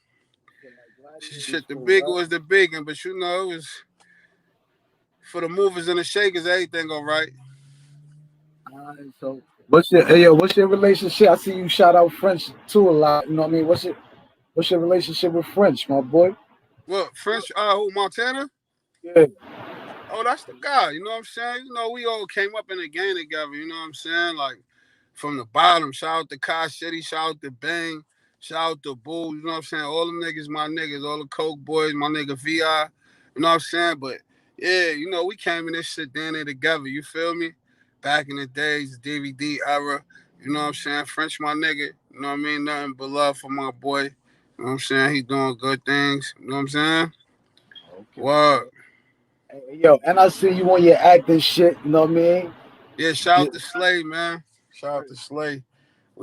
Shit, the Beacon was the Beacon, but you know, it was for the movers and the shakers. Everything all right. So, what's your relationship? I see you shout out French too a lot. You know what I mean? What's your relationship with French, my boy? What, French? Who, Montana? Yeah. Oh, that's the guy. You know what I'm saying? You know, we all came up in the game together. You know what I'm saying? Like from the bottom. Shout out to Kai City. Shout out to Bang. Shout out to Bull. You know what I'm saying? All them niggas, my niggas. All the Coke boys, my nigga VI. You know what I'm saying? But yeah, you know, we came in this shit down there together. You feel me? Back in the days, DVD era. You know what I'm saying? French, my nigga. You know what I mean? Nothing but love for my boy. You know what I'm saying? He doing good things. You know what I'm saying? Okay. What? Hey, and I see you on your acting shit. You know what I mean? Yeah, shout out to Slay, man. Shout out to Slay.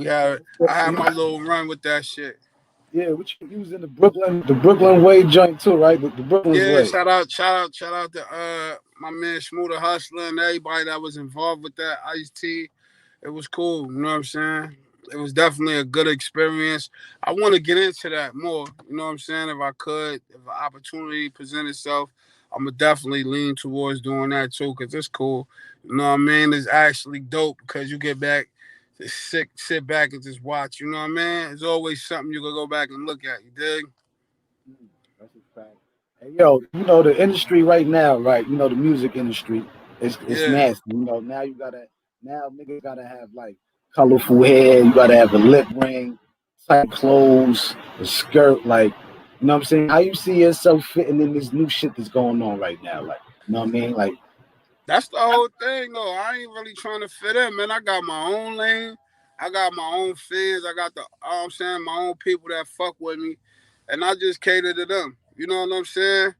I had my little run with that shit. Yeah, what you was in the Brooklyn Way joint too, right? The Brooklyn's Yeah, Way. shout out to my man Smooth Hustler and everybody that was involved with that Ice-T. It was cool, you know what I'm saying? It was definitely a good experience. I want to get into that more, you know what I'm saying? If I could, if an opportunity present itself, I'm gonna definitely lean towards doing that too, because it's cool. You know what I mean? It's actually dope because you get back to sit back and just watch, you know what I mean? It's always something you can go back and look at, you dig? That's a fact. Hey, you know the industry right now, right? You know the music industry, it's Yeah. nasty. You know now niggas gotta have like colorful hair. You gotta have a lip ring, tight clothes, a skirt. Like, you know what I'm saying? How you see yourself fitting in this new shit that's going on right now? Like, you know what I mean? Like, That's the whole thing, though. I ain't really trying to fit in, man. I got my own lane. I got my own fans. I got I'm saying, my own people that fuck with me, and I just cater to them. You know what I'm saying?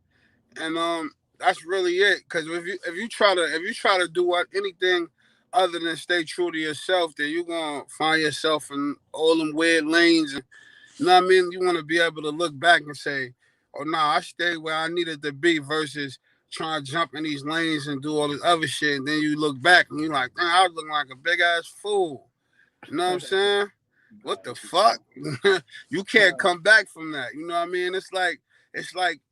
And that's really it. Cause if you try to do anything other than stay true to yourself, then you gonna find yourself in all them weird lanes. You know what I mean? You want to be able to look back and say, oh, nah, I stayed where I needed to be versus trying to jump in these lanes and do all this other shit. And then you look back and you're like, man, I was looking like a big ass fool. You know what I'm saying? What the fuck? You can't come back from that. You know what I mean? It's like,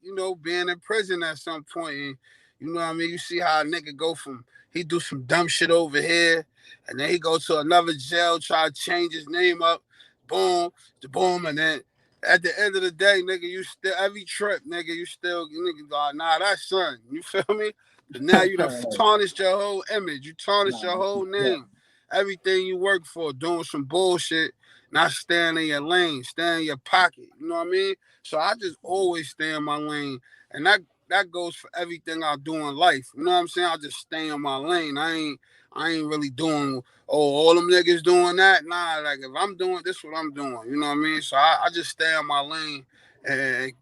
you know, being in prison at some point. And, you know what I mean? You see how a nigga go from, he do some dumb shit over here, and then he go to another jail, try to change his name up, boom, the boom, and then at the end of the day, nigga, you still, every trip, nigga, nigga, like, nah, that's son. You feel me? But now you done tarnished your whole image. You tarnished your whole name. Everything you work for, doing some bullshit, not staying in your lane, staying in your pocket. You know what I mean? So I just always stay in my lane. And that goes for everything I do in life. You know what I'm saying? I just stay in my lane. I ain't really doing, all them niggas doing that. Nah, like if I'm doing this, what I'm doing. You know what I mean? So I just stay in my lane and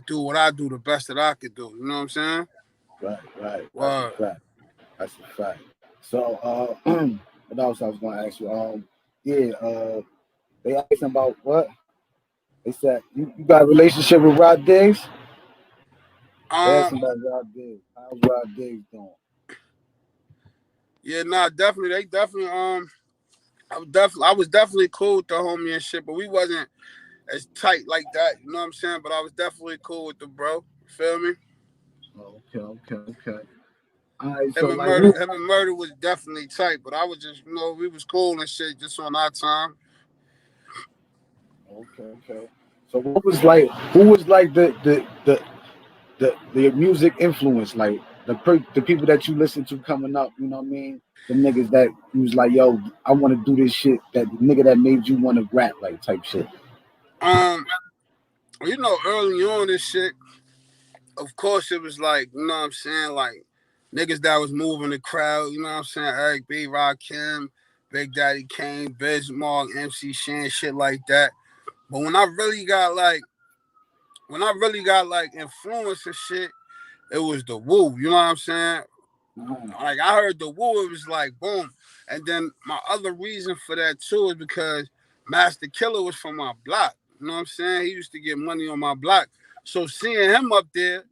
do what I do the best that I could do. You know what I'm saying? Right. That's a Word. fact. That's a fact. So, what else I was gonna ask you? They asked about what? They said you got a relationship with Rod Diggs? They asked Um, about Rod Diggs. How's Rod Diggs doing? yeah, nah, definitely. They definitely. I was definitely cool with the homie and shit, but we wasn't as tight like that. You know what I'm saying? But I was definitely cool with the bro. You feel me? Okay. All right, so like who? Him and Murda was definitely tight, but I was just, we was cool and shit, just on our time. Okay. So what was like? Who was like the music influence? Like the people that you listen to coming up. You know what I mean? The niggas that you was like, yo, I want to do this shit. That the nigga that made you want to rap like type shit. Um, early on this shit, of course it was like, you know what I'm saying, like niggas that was moving the crowd. You know what I'm saying? Eric B, Rakim, Big Daddy Kane, Bismarck, MC Shan, shit like that. But when I really got influence and shit, it was the Woo. You know what I'm saying? Like I heard the Woo, it was like boom. And then my other reason for that too is because Master Killer was from my block. You know what I'm saying? He used to get money on my block. So seeing him up there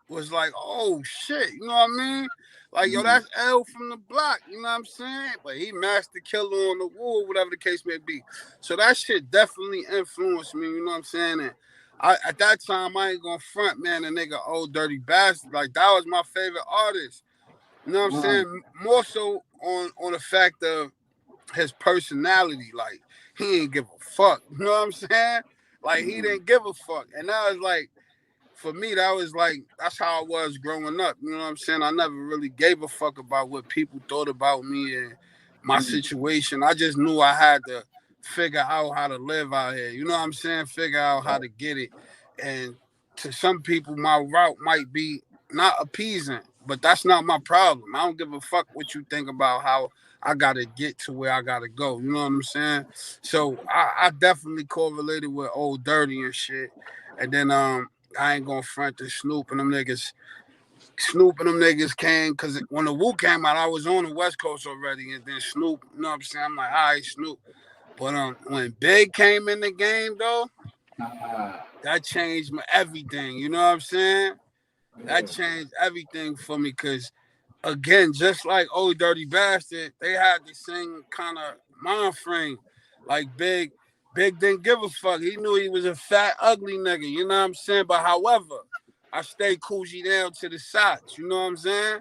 was like, oh shit, you know what I mean? Like, yo, that's L from the block, you know what I'm saying? But he Master Killer on the Woo, whatever the case may be. So that shit definitely influenced me, you know what I'm saying? And at that time, I ain't gonna front, man, a nigga Old Dirty Bastard. Like, that was my favorite artist. You know what I'm saying? More so on the fact of his personality. Like, he ain't give a fuck. You know what I'm saying? Like, he didn't give a fuck. And that was like, for me, that was like, that's how I was growing up. You know what I'm saying? I never really gave a fuck about what people thought about me and my situation. I just knew I had to figure out how to live out here. You know what I'm saying? Figure out how to get it. And to some people, my route might be not appeasing, but that's not my problem. I don't give a fuck what you think about how I gotta get to where I gotta go. You know what I'm saying? So I definitely correlated with Old Dirty and shit. And then I ain't gonna front the Snoop and them niggas. Snoop and them niggas came because when the Wu came out, I was on the West Coast already, and then Snoop, you know what I'm saying? I'm like, all right, Snoop. But when Big came in the game though, that changed everything. You know what I'm saying? That changed everything for me because again, just like Old Dirty Bastard, they had the same kind of mind frame. Like Big didn't give a fuck. He knew he was a fat, ugly nigga. You know what I'm saying? But however, I stayed Coogee down to the sides. You know what I'm saying?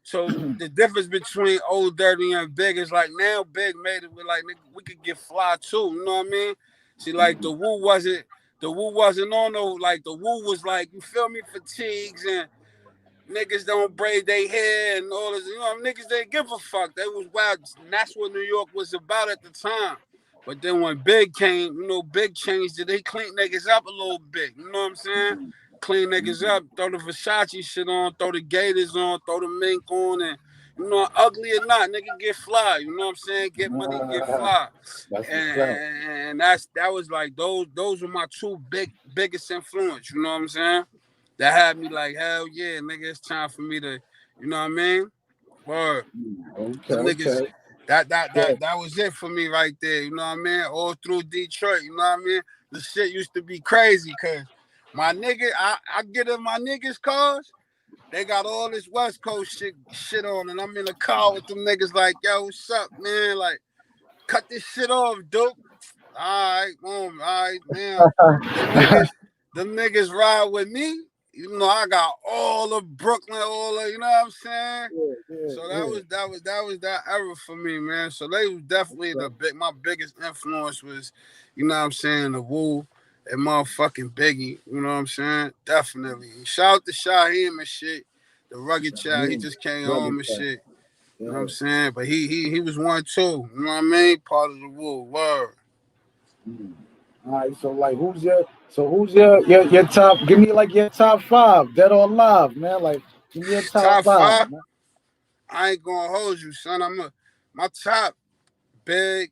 So the difference between Old Dirty and Big is like now Big made it with like nigga, we could get fly too. You know what I mean? See, like the Woo wasn't on no like the Woo was like, you feel me, fatigues and niggas don't braid their hair and all this. You know, niggas didn't give a fuck. They was wild. And that's what New York was about at the time. But then when Big came, Big changed it. They cleaned niggas up a little bit. You know what I'm saying? Clean niggas up, throw the Versace shit on, throw the Gators on, throw the mink on, and ugly or not, nigga get fly. You know what I'm saying? Get money, get fly. And that was like those were my two biggest influence. You know what I'm saying? That had me like, hell yeah, nigga, it's time for me to, you know what I mean? Word. Them niggas, Okay. that was it for me right there, you know what I mean? All through Detroit, you know what I mean? The shit used to be crazy because my nigga, I get in my niggas' cars, they got all this West Coast shit on, and I'm in the car with them niggas like, yo, what's up, man? Like, cut this shit off, dope. All right, boom, all right, man. Them niggas ride with me. You know, I got all of Brooklyn, you know what I'm saying? So that was that era for me, man. So they was definitely my biggest influence was, you know what I'm saying, the Woo and motherfucking Biggie, you know what I'm saying? Definitely. Shout out to Shaheem and shit. The rugged child, he just came home and shit. You know what I'm saying? But he was one too. You know what I mean? Part of the Woo. Word. All right, so like, who's your top? Give me like your top five, dead or alive, man. Like, give me your top Top five, five? man. I ain't gonna hold you, son. My top Big,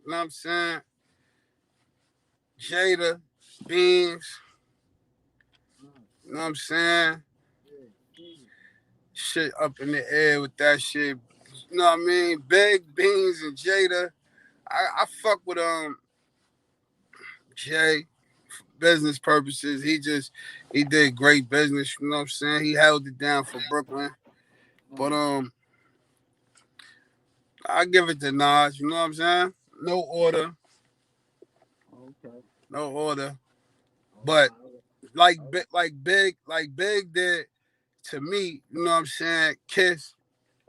you know what I'm saying? Jada, Beans. You know what I'm saying? Shit up in the air with that shit. You know what I mean? Big Beans and Jada. I fuck with Jay for business purposes. He did great business, you know what I'm saying? He held it down for Brooklyn. But I give it to Nas, you know what I'm saying? No order. No order. But like Big did to me, you know what I'm saying? Kiss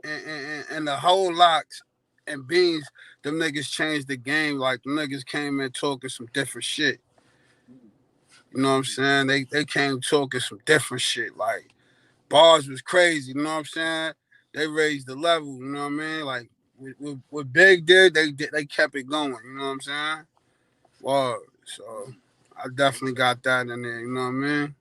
and the whole Locks and Beans, them niggas changed the game. Like them niggas came in talking some different shit. You know what I'm saying? They came talking some different shit. Like bars was crazy. You know what I'm saying? They raised the level. You know what I mean? Like what Big did, they kept it going. You know what I'm saying? Wow. So I definitely got that in there. You know what I mean?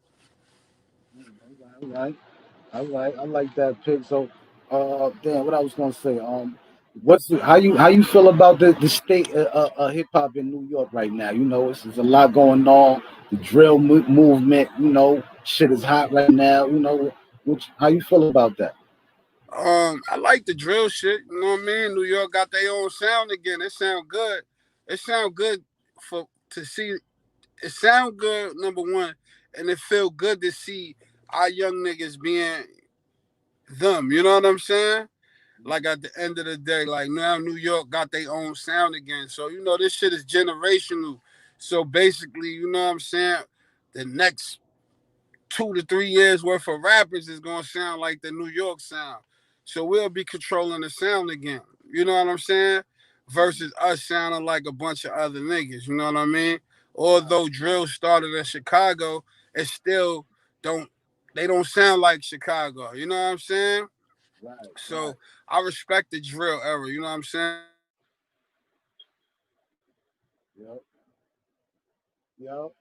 All right. I like that pick. So, damn, what I was gonna say. How you feel about the state hip hop in New York right now? You know, there's a lot going on. The drill movement. You know, shit is hot right now. You know, how you feel about that? I like the drill shit. You know what I mean? New York got their own sound again. It sound good. It sound good for to see. It sound good, number one, and it feel good to see our young niggas being them. You know what I'm saying? Like at the end of the day, like now New York got their own sound again. So you know this shit is generational. So basically, you know what I'm saying? The next 2 to 3 years worth of rappers is gonna sound like the New York sound. So we'll be controlling the sound again. You know what I'm saying? Versus us sounding like a bunch of other niggas. You know what I mean? Although drill started in Chicago, it still don't they don't sound like Chicago. You know what I'm saying? Right, right. So I respect the drill era. You know what I'm saying? Yep. Yep.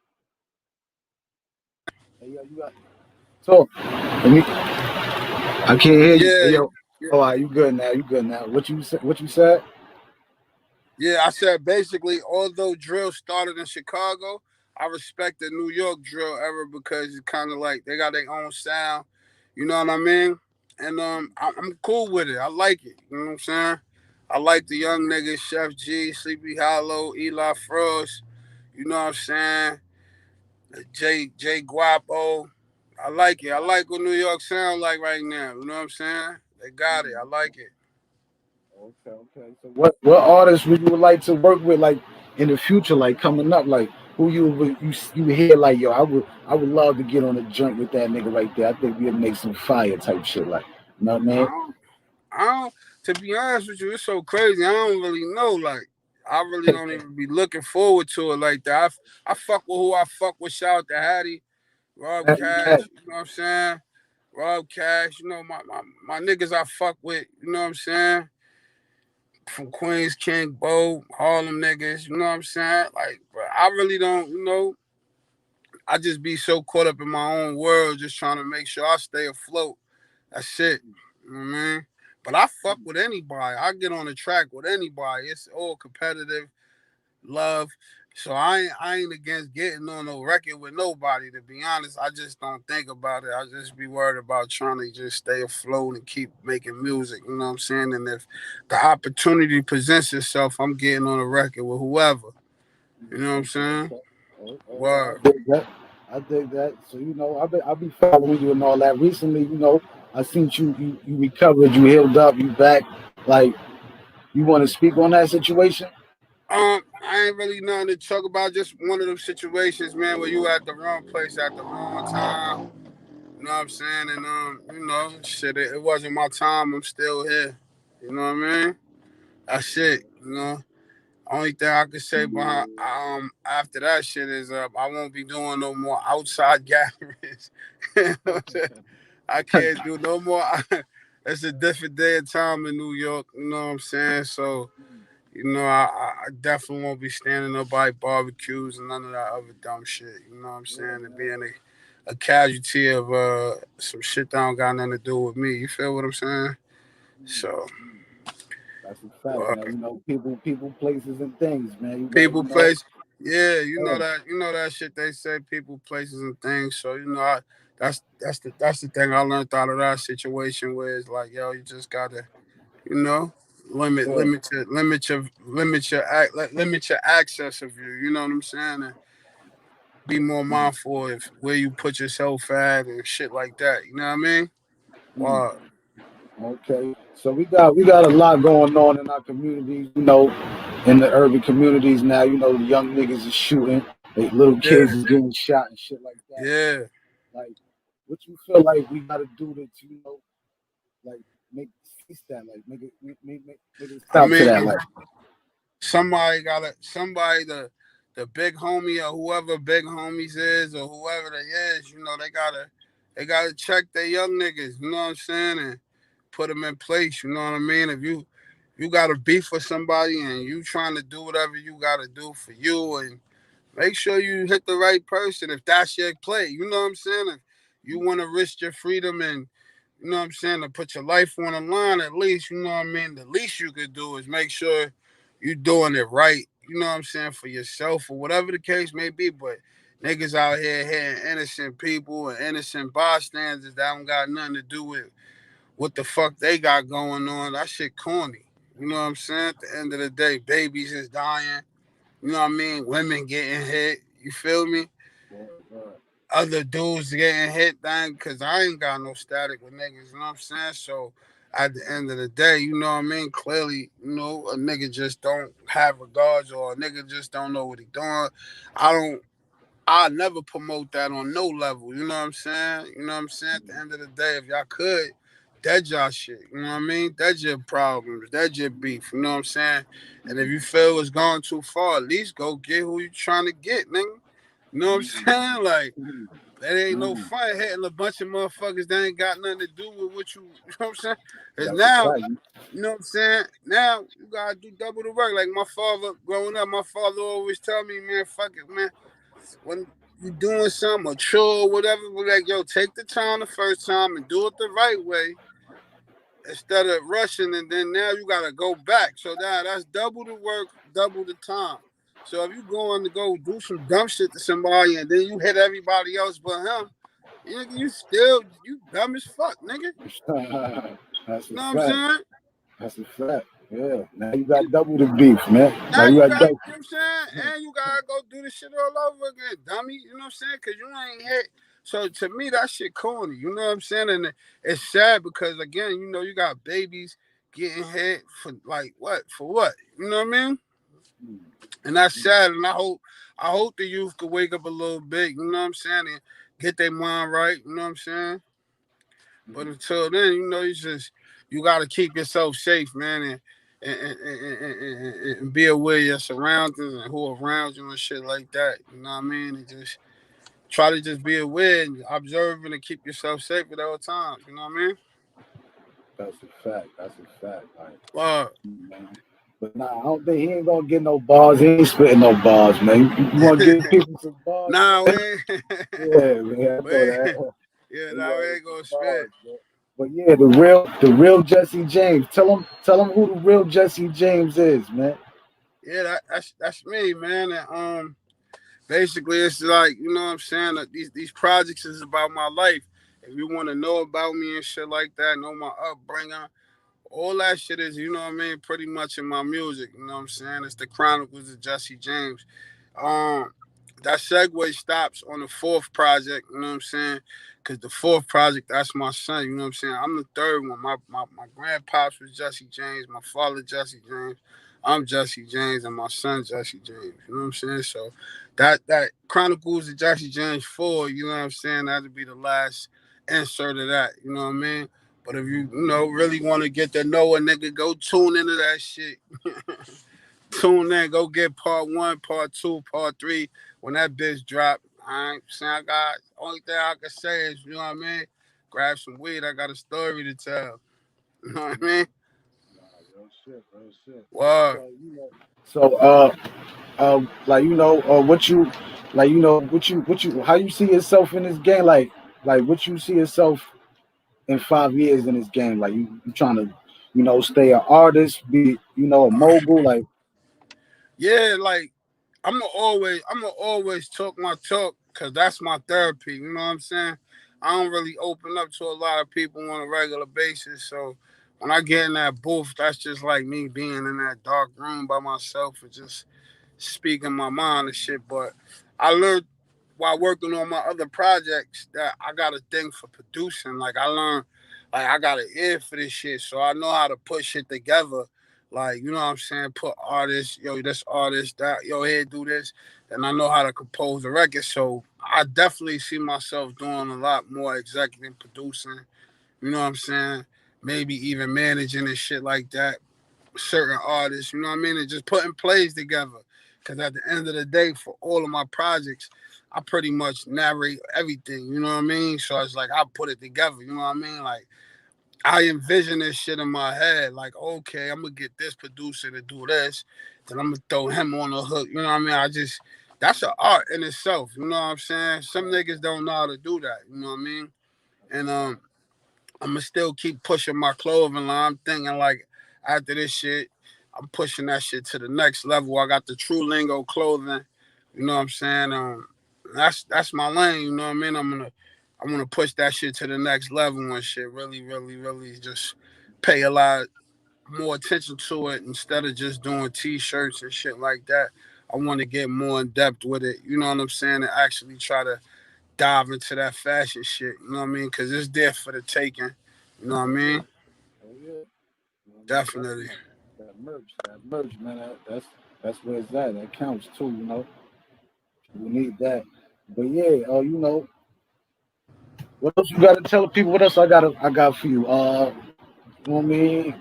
Hey, yo, you got so. Let me. I can't hear you. Hey, Yeah, yo. yeah. Oh, all right, you good now? You good now? What you said? What you said? Yeah, I said basically, although drill started in Chicago, I respect the New York drill era because it's kind of like they got their own sound. You know what I mean? And I'm cool with it. I like it. You know what I'm saying? I like the young niggas, Chef G, Sleepy Hollow, Eli Frost. You know what I'm saying? J Guapo. I like it. I like what New York sound like right now. You know what I'm saying? They got it. I like it. Okay, okay. So what artists would you like to work with, like in the future, like coming up, like who you hear like yo, I would love to get on a joint with that nigga right there. I think we'd make some fire type shit, like you know what I I mean? don't I don't. To be honest with you, it's so crazy. I don't really know. Like, I really don't even be looking forward to it like that. I fuck with who I fuck with. Shout out to Hattie, Rob That- Cash. You know what I'm saying? Rob Cash. You know my niggas I fuck with. You know what I'm saying? From Queens, King, Bo, Harlem niggas. You know what I'm saying? Like, bro, I really don't. You know, I just be so caught up in my own world, just trying to make sure I stay afloat. That's it. You know what I mean? But I fuck with anybody. I get on the track with anybody. It's all competitive love. So I ain't against getting on no record with nobody, to be honest. I just don't think about it. I just be worried about trying to just stay afloat and keep making music. You know what I'm saying? And if the opportunity presents itself, I'm getting on a record with whoever. You know what I'm okay, saying? okay. Okay, I Word. dig that. I dig that. So you know, I be following you and all that. Recently, you know, I seen you recovered, you healed up, you back. Like, you want to speak on that situation? I ain't really nothing to talk about. Just one of those situations, man, where you at the wrong place at the wrong time. You know what I'm saying? And shit, it wasn't my time. I'm still here. You know what I mean? That's it. You know. Only thing I could say behind after that shit is I won't be doing no more outside gatherings. You know what I'm saying? I can't do no more. It's a different day and time in New York. You know what I'm saying? So I definitely won't be standing up by barbecues and none of that other dumb shit. You know what I'm Yeah, saying? And man. being a casualty of some shit that don't got nothing to do with me. You feel what I'm saying? So, That's a fact, uh, man. You know, people, places, and things, man. You got, people, you know, place. Yeah, you know that shit they say, people, places, and things. So that's the thing I learned out of that situation, where it's like, yo, you just gotta, you know, limit your access of you. You know what I'm saying? And be more mindful of where you put yourself at and shit like that. You know what I mean? Wow. Okay, so we got a lot going on in our communities. In the urban communities now. The young niggas is shooting, the little Yeah, kids is getting shot and shit like that. yeah. Like, what you feel like we gotta do to like make cease that, like make it I stop to that, mean, like. somebody the big homie or whoever big homies is or whoever they is, they gotta check their young niggas, you know what I'm saying, and put them in place, you know what I mean. If you got a beef with somebody and you trying to do whatever you gotta do for you, and make sure you hit the right person if that's your play, you know what I'm saying. If you want to risk your freedom and, you know what I'm saying, to put your life on the line, at least, you know what I mean, the least you could do is make sure you doing it right, you know what I'm saying, for yourself or whatever the case may be. But niggas out here hitting innocent people and innocent bystanders that don't got nothing to do with what the fuck they got going on, that shit corny. You know what I'm saying? At the end of the day, babies is dying. You know what I mean? Women getting hit. You feel me? Other dudes getting hit, thing, because I ain't got no static with niggas, you know what I'm saying? So at the end of the day, you know what I mean? Clearly, a nigga just don't have regards, or a nigga just don't know what he doing. I don't I never promote that on no level, you know what I'm saying? You know what I'm saying? At the end of the day, if y'all could, that's y'all shit, you know what I mean? That's your problems, that's your beef, you know what I'm saying? And if you feel it's going too far, at least go get who you trying to get, nigga. You know what I'm saying? Like, that ain't no fun hitting a bunch of motherfuckers that ain't got nothing to do with what you know what I'm saying? Cause That's a now, fact. you know what I'm saying? Now you gotta do double the work. Like my father, growing up, my father always tell me, man, fuck it, man. When you doing something, a chore, or whatever, be like, yo, take the time the first time and do it the right way instead of rushing, and then now you gotta go back. So now that's double the work, double the time. So if you going to go do some dumb shit to somebody and then you hit everybody else but him, nigga, you dumb as fuck, nigga. That's You a know what I'm fact. saying? That's a fact. Yeah. Now you got double the beef, man. Now Now you you got got, double. you know what I'm saying? And you gotta go do this shit all over again, dummy. You know what I'm saying? Cause you ain't hit. So to me, that shit corny. You know what I'm saying? And it's sad because again, you got babies getting hit for like what? For what? You know what I mean? And that's sad. And I hope the youth could wake up a little bit, you know what I'm saying, and get their mind right, you know what I'm saying? But until then, you gotta keep yourself safe, man, and be aware of your surroundings and who around you and shit like that. You know what I mean? And just try to just be aware and observing and keep yourself safe at all times. You know what I mean? That's a fact. That's a fact. Like, Well, man. But nah, I don't think he ain't gonna get no bars. He ain't spitting no bars, man. You want to give people some bars, nah, we man? ain't. Yeah, man. I we know ain't that. yeah, You nah, we want ain't some gonna spit. bars, man. But yeah, the real Jesse James. Tell him who the real Jesse James is, man. Yeah, that's me, man. And basically, it's like, you know what I'm saying. These projects is about my life. If you want to know about me and shit like that, know my upbringing, all that shit is, you know what I mean, pretty much in my music. You know what I'm saying. It's the Chronicles of Jesse James. Um, that segue stops on the fourth project. You know what I'm saying. Because the fourth project, that's my son. You know what I'm saying. I'm the third one. My grandpops was Jesse James. My father Jesse James. I'm Jesse James, and my son Jesse James. You know what I'm saying. So that Chronicles of Jesse James 4. You know what I'm saying. That'll be the last insert of that. You know what I mean. But if you really want to get to know a nigga, go tune into that shit. Tune in, go get part 1, part 2, part 3 when that bitch drop. I ain't saying I got, only thing I can say is, you know what I mean? Grab some weed, I got a story to tell. You know what I mean? Nah, real shit, real shit. What? So so like what you like what you how you see yourself in this game, like what you see yourself in 5 years in this game, like you trying to stay an artist, be a mogul, like. Yeah, like I'm gonna always talk my talk because that's my therapy. You know what I'm saying? I don't really open up to a lot of people on a regular basis. So when I get in that booth, that's just like me being in that dark room by myself and just speaking my mind and shit. But I learned while working on my other projects that I got a thing for producing. Like I learned, like I got an ear for this shit, so I know how to put shit together. Like you know what I'm saying? Put artists, yo, this artist, that, yo, here do this, and I know how to compose a record. So I definitely see myself doing a lot more executive producing. You know what I'm saying? Maybe even managing and shit like that certain artists, you know what I mean, and just putting plays together. Because at the end of the day, for all of my projects, I pretty much narrate everything, you know what I mean? So it's like I put it together, you know what I mean? Like I envision this shit in my head, like, okay, I'm gonna get this producer to do this, then I'm gonna throw him on the hook, you know what I mean? That's an art in itself, you know what I'm saying? Some niggas don't know how to do that, you know what I mean? And I'm gonna still keep pushing my clothing line. I'm thinking like after this shit, I'm pushing that shit to the next level. I got the True Lingo clothing. You know what I'm saying? That's my lane. You know what I mean? I'm gonna push that shit to the next level and shit. Really, really, really just pay a lot more attention to it instead of just doing T-shirts and shit like that. I want to get more in depth with it. You know what I'm saying? And actually try to dive into that fashion shit. You know what I mean? Because it's there for the taking. You know what I mean? Oh yeah. You know what I mean? Definitely. That merch, man. That's where it's at. That counts too. You know, we need that. But yeah, you know, what else you got to tell the people? What else I got for you? You know what I mean?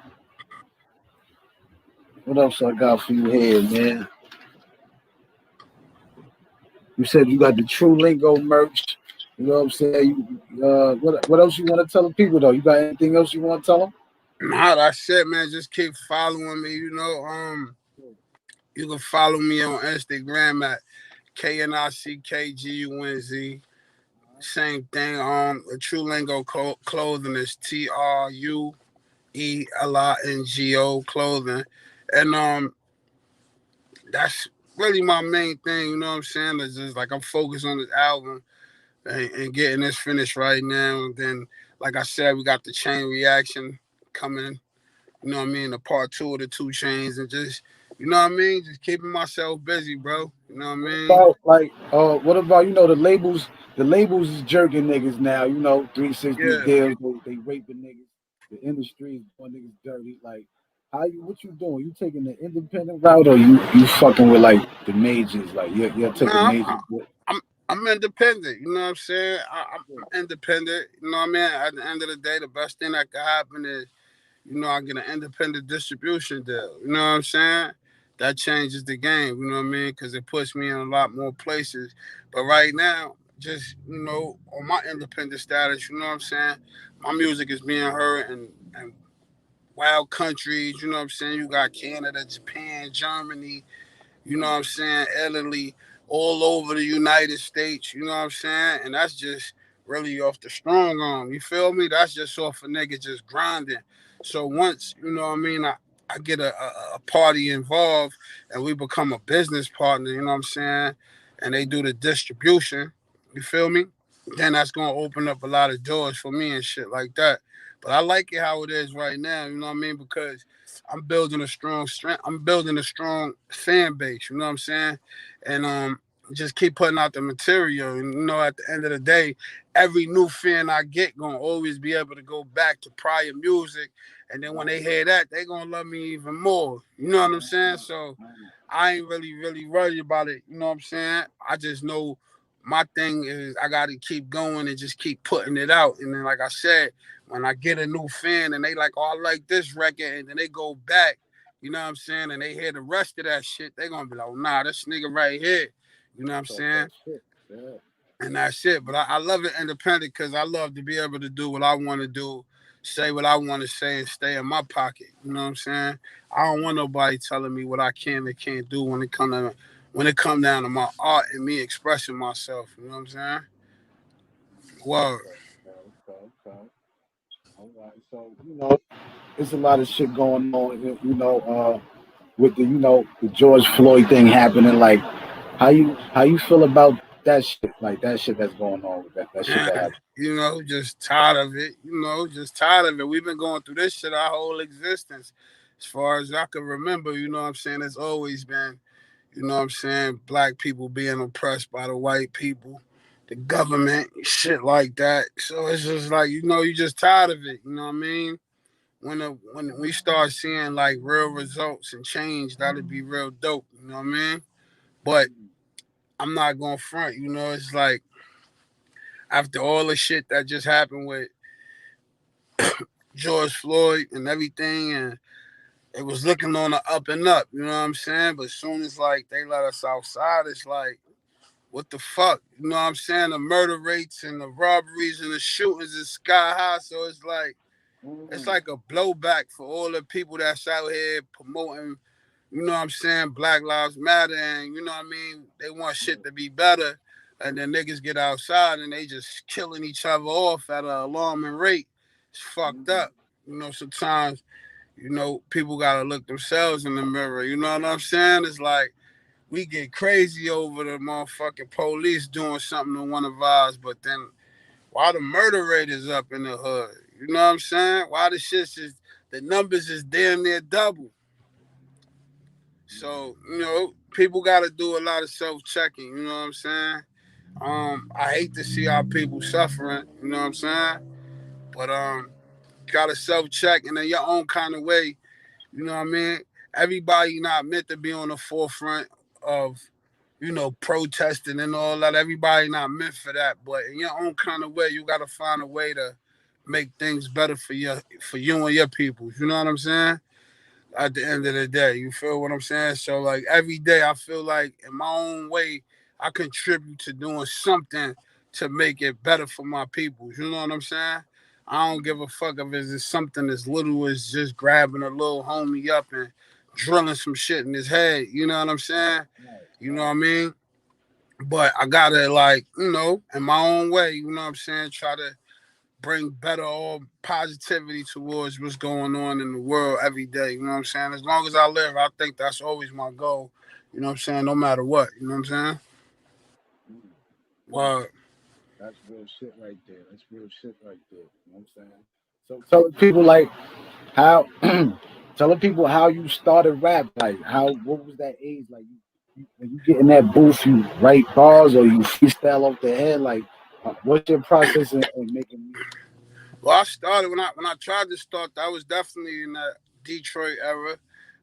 What else I got for you here, man? You said you got the True Lingo merch. You know what I'm saying? What else you want to tell the people though? You got anything else you want to tell them? Nah, that's it, man. Just keep following me. You can follow me on Instagram at KNICKGUNZ. Same thing. The True Lingo clothing is TRUELINGO clothing, and that's really my main thing. You know what I'm saying? It's just like I'm focused on this album and getting this finished right now. And then, like I said, we got the chain reaction coming. You know what I mean? The part two of the two chains, and just you know what I mean? Just keeping myself busy, bro. You know what I What mean? about like what about the labels? The labels is jerking niggas now. 360 Yeah. deals. They raping niggas. The industry is doing niggas dirty. Like what you doing? You taking the independent route or you fucking with like the majors? Like you're taking Nah, majors with. I'm I'm independent. You know what I'm saying? I'm independent. You know what I mean? At the end of the day, the best thing that could happen is I get an independent distribution deal. You know what I'm saying? That changes the game. You know what I mean? Because it puts me in a lot more places. But right now, just on my independent status, you know what I'm saying? My music is being heard in wild countries. You know what I'm saying? You got Canada, Japan, Germany. You know what I'm saying? Italy, all over the United States. You know what I'm saying? And that's just really off the strong arm. You feel me? That's just off a nigga just grinding. So once, you know what I mean, I get a party involved and we become a business partner, you know what I'm saying? And they do the distribution. You feel me? Then that's gonna open up a lot of doors for me and shit like that. But I like it how it is right now, you know what I mean? Because I'm building a strong strength. I'm building a strong fan base. You know what I'm saying? And just keep putting out the material. And at the end of the day, every new fan I get gonna always be able to go back to prior music. And then when they hear that, they gonna love me even more. You know what I'm saying? So I ain't really worried about it. You know what I'm saying? I just know my thing is I got to keep going and just keep putting it out. And then, like I said, when I get a new fan and they like, oh, I like this record, and then they go back, you know what I'm saying, and they hear the rest of that shit, they gonna be like, oh, nah, this nigga right here. You know what I'm Talk saying? that shit. Yeah. And that's it. But I love it independent because I love to be able to do what I want to do, say what I want to say, and stay in my pocket. You know what I'm saying? I don't want nobody telling me what I can and can't do when it come down to my art and me expressing myself. You know what I'm saying? Word. Okay. All right. So there's a lot of shit going on. With the the George Floyd thing happening. Like how you feel about that shit? Like that shit that's going on with that shit that happened. You know, just tired of it. You know, just tired of it. We've been going through this shit our whole existence. As far as I can remember, you know what I'm saying? It's always been, you know what I'm saying, black people being oppressed by the white people, the government, shit like that. So it's just like, you know, you just tired of it. You know what I mean? When we start seeing like real results and change, that'd be real dope. You know what I mean? But I'm not gonna front. You know, it's like after all the shit that just happened with George Floyd and everything, and it was looking on the up and up. You know what I'm saying? But as soon as like they let us outside, it's like, what the fuck? You know what I'm saying? The murder rates and the robberies and the shootings is sky high. So it's like a blowback for all the people that's out here promoting, you know what I'm saying, Black Lives Matter, and you know what I mean, they want shit to be better, and then niggas get outside and they just killing each other off at an alarming rate. It's fucked up. You know, sometimes, you know, people gotta look themselves in the mirror. You know what I'm saying? It's like we get crazy over the motherfucking police doing something to one of ours, but then why the murder rate is up in the hood? You know what I'm saying? Why the numbers is damn near double. So, you know, people got to do a lot of self-checking, you know what I'm saying? I hate to see our people suffering, you know what I'm saying? But got to self-check and in your own kind of way, you know what I mean? Everybody not meant to be on the forefront of, you know, protesting and all that. Everybody not meant for that. But in your own kind of way, you got to find a way to make things better for you and your people. You know what I'm saying? At the end of the day, you feel what I'm saying? So like every day, I feel like in my own way, I contribute to doing something to make it better for my people. You know what I'm saying? I don't give a fuck if it's something as little as just grabbing a little homie up and drilling some shit in his head. You know what I'm saying? You know what I mean? But I gotta like, you know, in my own way, you know what I'm saying, try to bring better all positivity towards what's going on in the world every day. You know what I'm saying? As long as I live, I think that's always my goal. You know what I'm saying? No matter what. You know what I'm saying? Well, That's real shit right there. That's real shit right there. You know what I'm saying? So telling people like how telling people how you started rap, like how what was that age? Like when you get in that booth, you write bars or you freestyle off the head. Like what's your process in making music? well, I started when I tried to start. I was definitely in that Detroit era.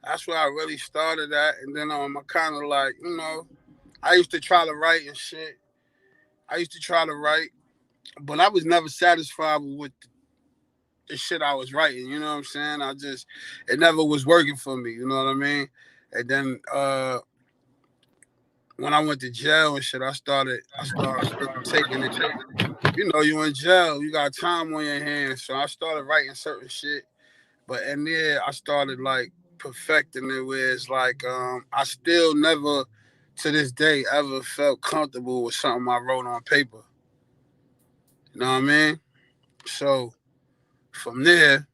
That's where I really started at, and then I kind of like, you know, I used to try to write and shit. I used to try to write, but I was never satisfied with the shit I was writing. You know what I'm saying? It never was working for me. You know what I mean? And then when I went to jail and shit, I started taking it. You know, you in jail, you got time on your hands. So I started writing certain shit. But in there, I started like perfecting it where it's like I still never to this day ever felt comfortable with something I wrote on paper. You know what I mean? So from there,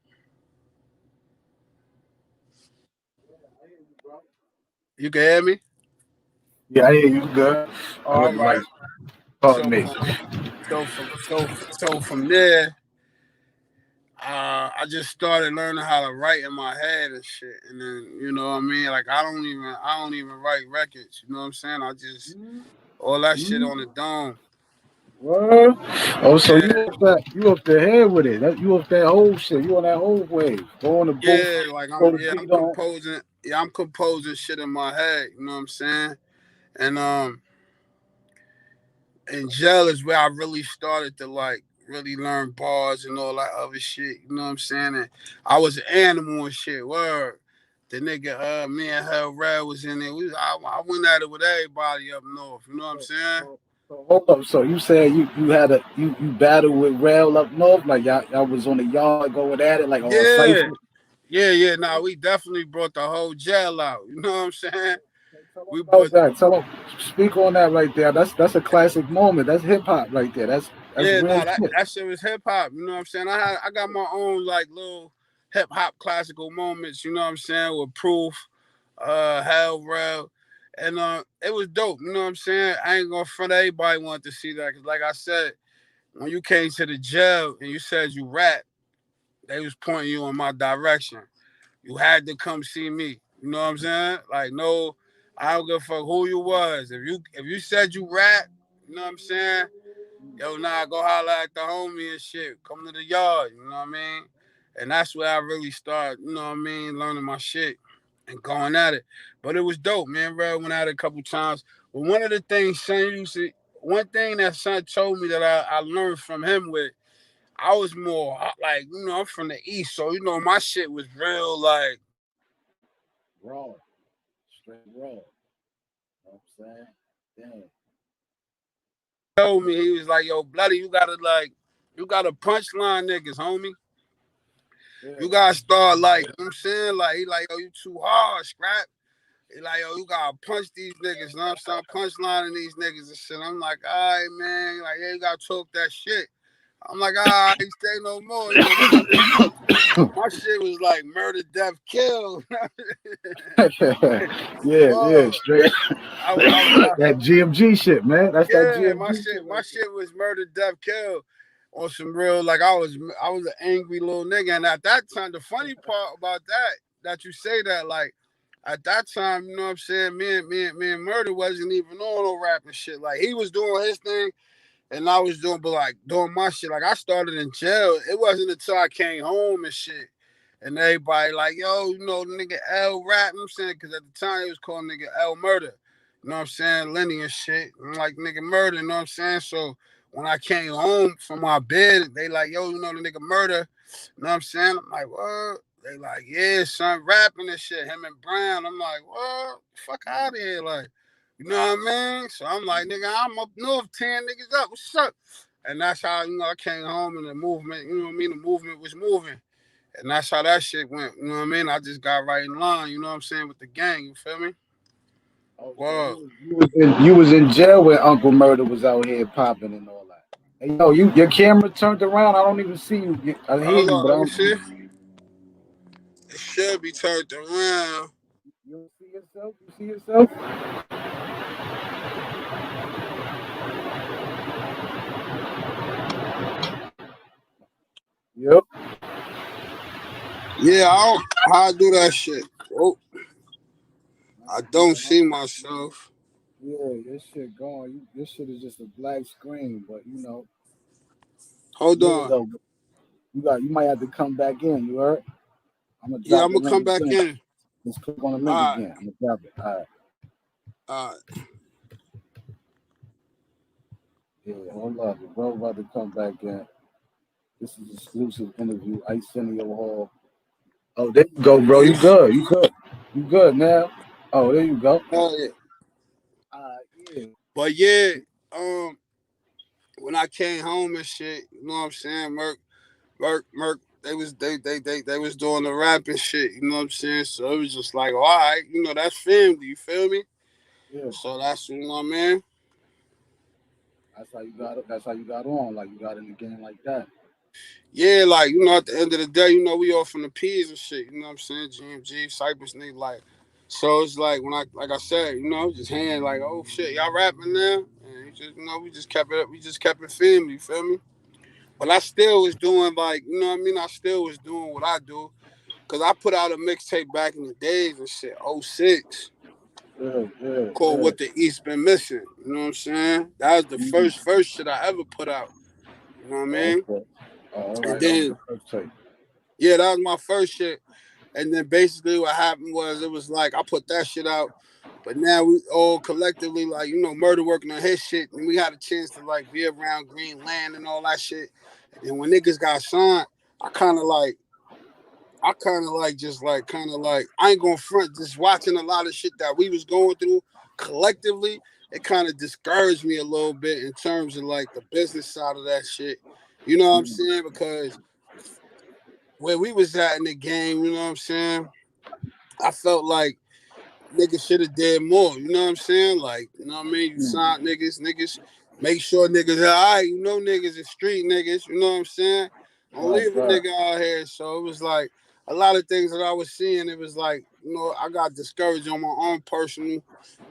you can hear me? Yeah, I hear you good. I know All the mic. right. Pardon So me. from there, I just started learning how to write in my head and shit. And then, you know what I mean? Like I don't even write records. You know what I'm saying? I just all that shit on the dome. What? Oh, so Yeah, you up the head with it. You up that whole shit. You on that whole wave. Go on the booth, yeah, like throw the beat on. I'm composing shit in my head, you know what I'm saying? And in jail is where I really started to like really learn bars and all that other shit, you know what I'm saying? And I was an animal and shit, word. The nigga, me and her Red was in there. I went at it with everybody up north. You know what I'm So, saying? so hold up. So you said you had you battled with Rail up north, like y'all was on the yard going at it, like on a Yeah, cipher. yeah. Nah, we definitely brought the whole jail out. You know what I'm saying? Tell them We about brought that. Tell them, speak on that right there. That's a classic moment. That's hip hop right there. That's Yeah, real nah, that, shit. that shit was hip hop. You know what I'm saying? I got my own like little hip hop classical moments. You know what I'm saying? With Proof, Hell Rel. And it was dope. You know what I'm saying? I ain't gonna front. Everybody wanted to see that. Cause like I said, when you came to the jail and you said you rap, they was pointing you in my direction. You had to come see me. You know what I'm saying? Like, no, I don't give a fuck who you was. If you said you rap, you know what I'm saying? Yo, nah, go holler at the homie and shit. Come to the yard, you know what I mean? And that's where I really started, you know what I mean, learning my shit and going at it. But it was dope, man. Bro, went at it a couple times. But one of the things son used to, one thing that son told me that I learned from him with, I was more like, you know, I'm from the East, so, you know, my shit was real like, Raw. Straight raw. You know what I'm saying? Damn. told me, he was like, yo, bloody, you gotta punchline niggas, homie. Yeah. You gotta start like, you know what I'm saying? Like, he like, yo, you too hard, scrap. He like, yo, you gotta punch these niggas. You know what I'm saying? Punchlining these niggas and shit. I'm like, all right, man. Like, yeah, you gotta talk that shit. I'm like, all right, stay no more. You know, my shit was like murder, death, kill. Yeah, straight. I, That GMG shit, man. That's that yeah, GMG shit. my shit was murder, death, kill. On some real, like I was an angry little nigga. And at that time, the funny part about that you say that, like, at that time, you know what I'm saying, me and Murda wasn't even on no rap and shit. Like, he was doing his thing and I was doing my shit. Like, I started in jail. It wasn't until I came home and shit. And everybody like, yo, you know, the nigga L rap, you know what I'm saying? Because at the time, it was called nigga L Murda. You know what I'm saying? Lenny and shit. I'm like, nigga Murda, you know what I'm saying? So when I came home from my bed, they like, yo, you know the nigga Murda. You know what I'm saying? I'm like, what? They like, yeah, son, rapping and shit. Him and Brown. I'm like, what? Fuck out of here. Like, you know what I mean? So I'm like, nigga, I'm up north, 10 niggas up. What's up? And that's how, you know, I came home and the movement, you know what I mean? The movement was moving. And that's how that shit went. You know what I mean? I just got right in line, you know what I'm saying, with the gang, you feel me? Oh, Wow. so you was in jail when Uncle Murda was out here popping and all that. Hey, yo, your camera turned around. I don't even see you. I hear Hold you, on, but I let me don't. see. It should be turned around. You don't see yourself? You see yourself? Yep. Yeah, how I do that shit. Oh, I don't see myself. Yeah, your shit going. Your shit is just a black screen, but you know, Hold yeah, on. though. You might have to come back in. You heard? I'm gonna Yeah, drop I'm the gonna link come back again. in. Let's click on the link All right, again. I'm gonna drop it. All right. all right. Yeah, hold up. The bro about to come back in. This is exclusive interview. Arsenio Hall. Oh, there you go, bro. You Yes. good. You good. You good now. Oh, there you go. Oh yeah. Yeah. But yeah, um, when I came home and shit, you know what I'm saying, Merc, they was doing the rapping shit, you know what I'm saying? So it was just like, all right, you know, that's family, you feel me? Yeah. So that's, you know what I mean? That's how you got it. That's how you got on. Like you got in the game like that. Yeah, like, you know, at the end of the day, you know, we all from the P's and shit, you know what I'm saying? GMG, Cypress nigga, like, so it's like when like I said, you know, just hand like, oh shit, y'all rapping now? And you just, you know, we just kept it up, we just kept it family, you feel me? But I still was doing like, you know what I mean? I still was doing what I do. Cause I put out a mixtape back in the days and shit, '06, called Yeah. What the East Been Missing. You know what I'm saying? That was the Mm-hmm. first shit I ever put out. You know what I mean? Okay. All And right. That was the then, first tape. yeah, that was my first shit. And then basically what happened was it was like I put that shit out. But now we all collectively, like, you know, Murda working on his shit. And we had a chance to like be around Green Land and all that shit. And then when niggas got signed, I kind of like, I ain't gonna front, just watching a lot of shit that we was going through collectively, it kind of discouraged me a little bit in terms of like the business side of that shit. You know what I'm Mm-hmm. saying? Because where we was at in the game, you know what I'm saying? I felt like niggas should have did more. You know what I'm saying? Like, you know what I mean? You sign niggas, make sure niggas are all right. You know niggas is street niggas. You know what I'm saying? Don't leave a Right. nigga out here. So it was like a lot of things that I was seeing, it was like, I got discouraged on my own personal.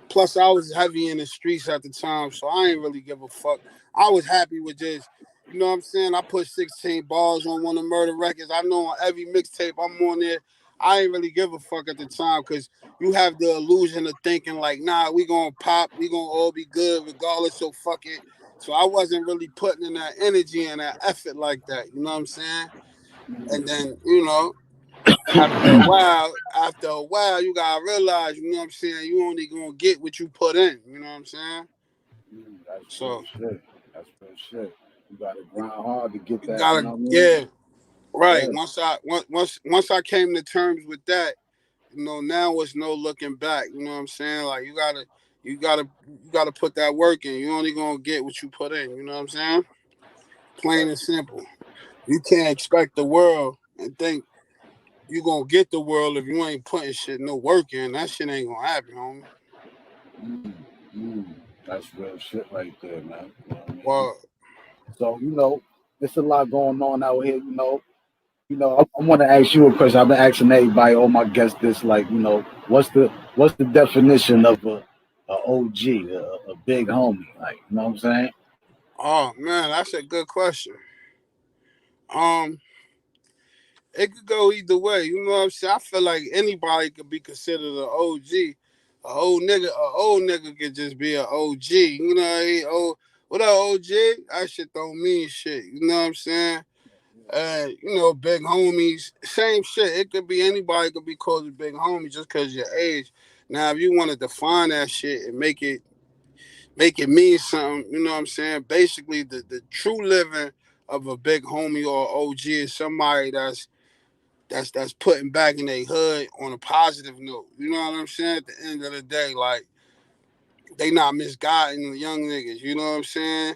Plus, I was heavy in the streets at the time, so I ain't really give a fuck. I was happy with just, you know what I'm saying? I put 16 bars on one of Murda records. I know on every mixtape I'm on there. I ain't really give a fuck at the time because you have the illusion of thinking like, nah, we gonna pop, we gonna all be good regardless, so fuck it. So I wasn't really putting in that energy and that effort like that, you know what I'm saying? And then, after a while, you gotta realize, you know what I'm saying, you only gonna get what you put in, you know what I'm saying? That's real So shit. That's real shit. You gotta grind hard to get you that. You gotta, know what I mean? yeah, right. Yeah. Once I came to terms with that, now it's no looking back. You know what I'm saying? Like you gotta put that work in. You only gonna get what you put in. You know what I'm saying? Plain and simple. You can't expect the world and think you gonna get the world if you ain't putting no work in. That shit ain't gonna happen, homie. Mm, mm. That's real shit right there, man. You know what I mean? Well, So, there's a lot going on out here, I want to ask you a question. I've been asking everybody, all my guests, this, like, what's the definition of a OG, a big homie, like, you know what I'm saying? oh man, that's a good question. Um, it could go either way. You know what I'm saying? I feel like anybody could be considered an OG. A old nigga could just be an OG. You know what I mean? Oh, what up, OG? That shit don't mean shit. You know what I'm saying? Big homies, same shit. It could be anybody could be called a big homie just because your age. Now, if you want to define that shit and make it mean something, you know what I'm saying? Basically, the true living of a big homie or OG is somebody that's putting back in their hood on a positive note. You know what I'm saying? At the end of the day, like they not misguiding the young niggas. You know what I'm saying?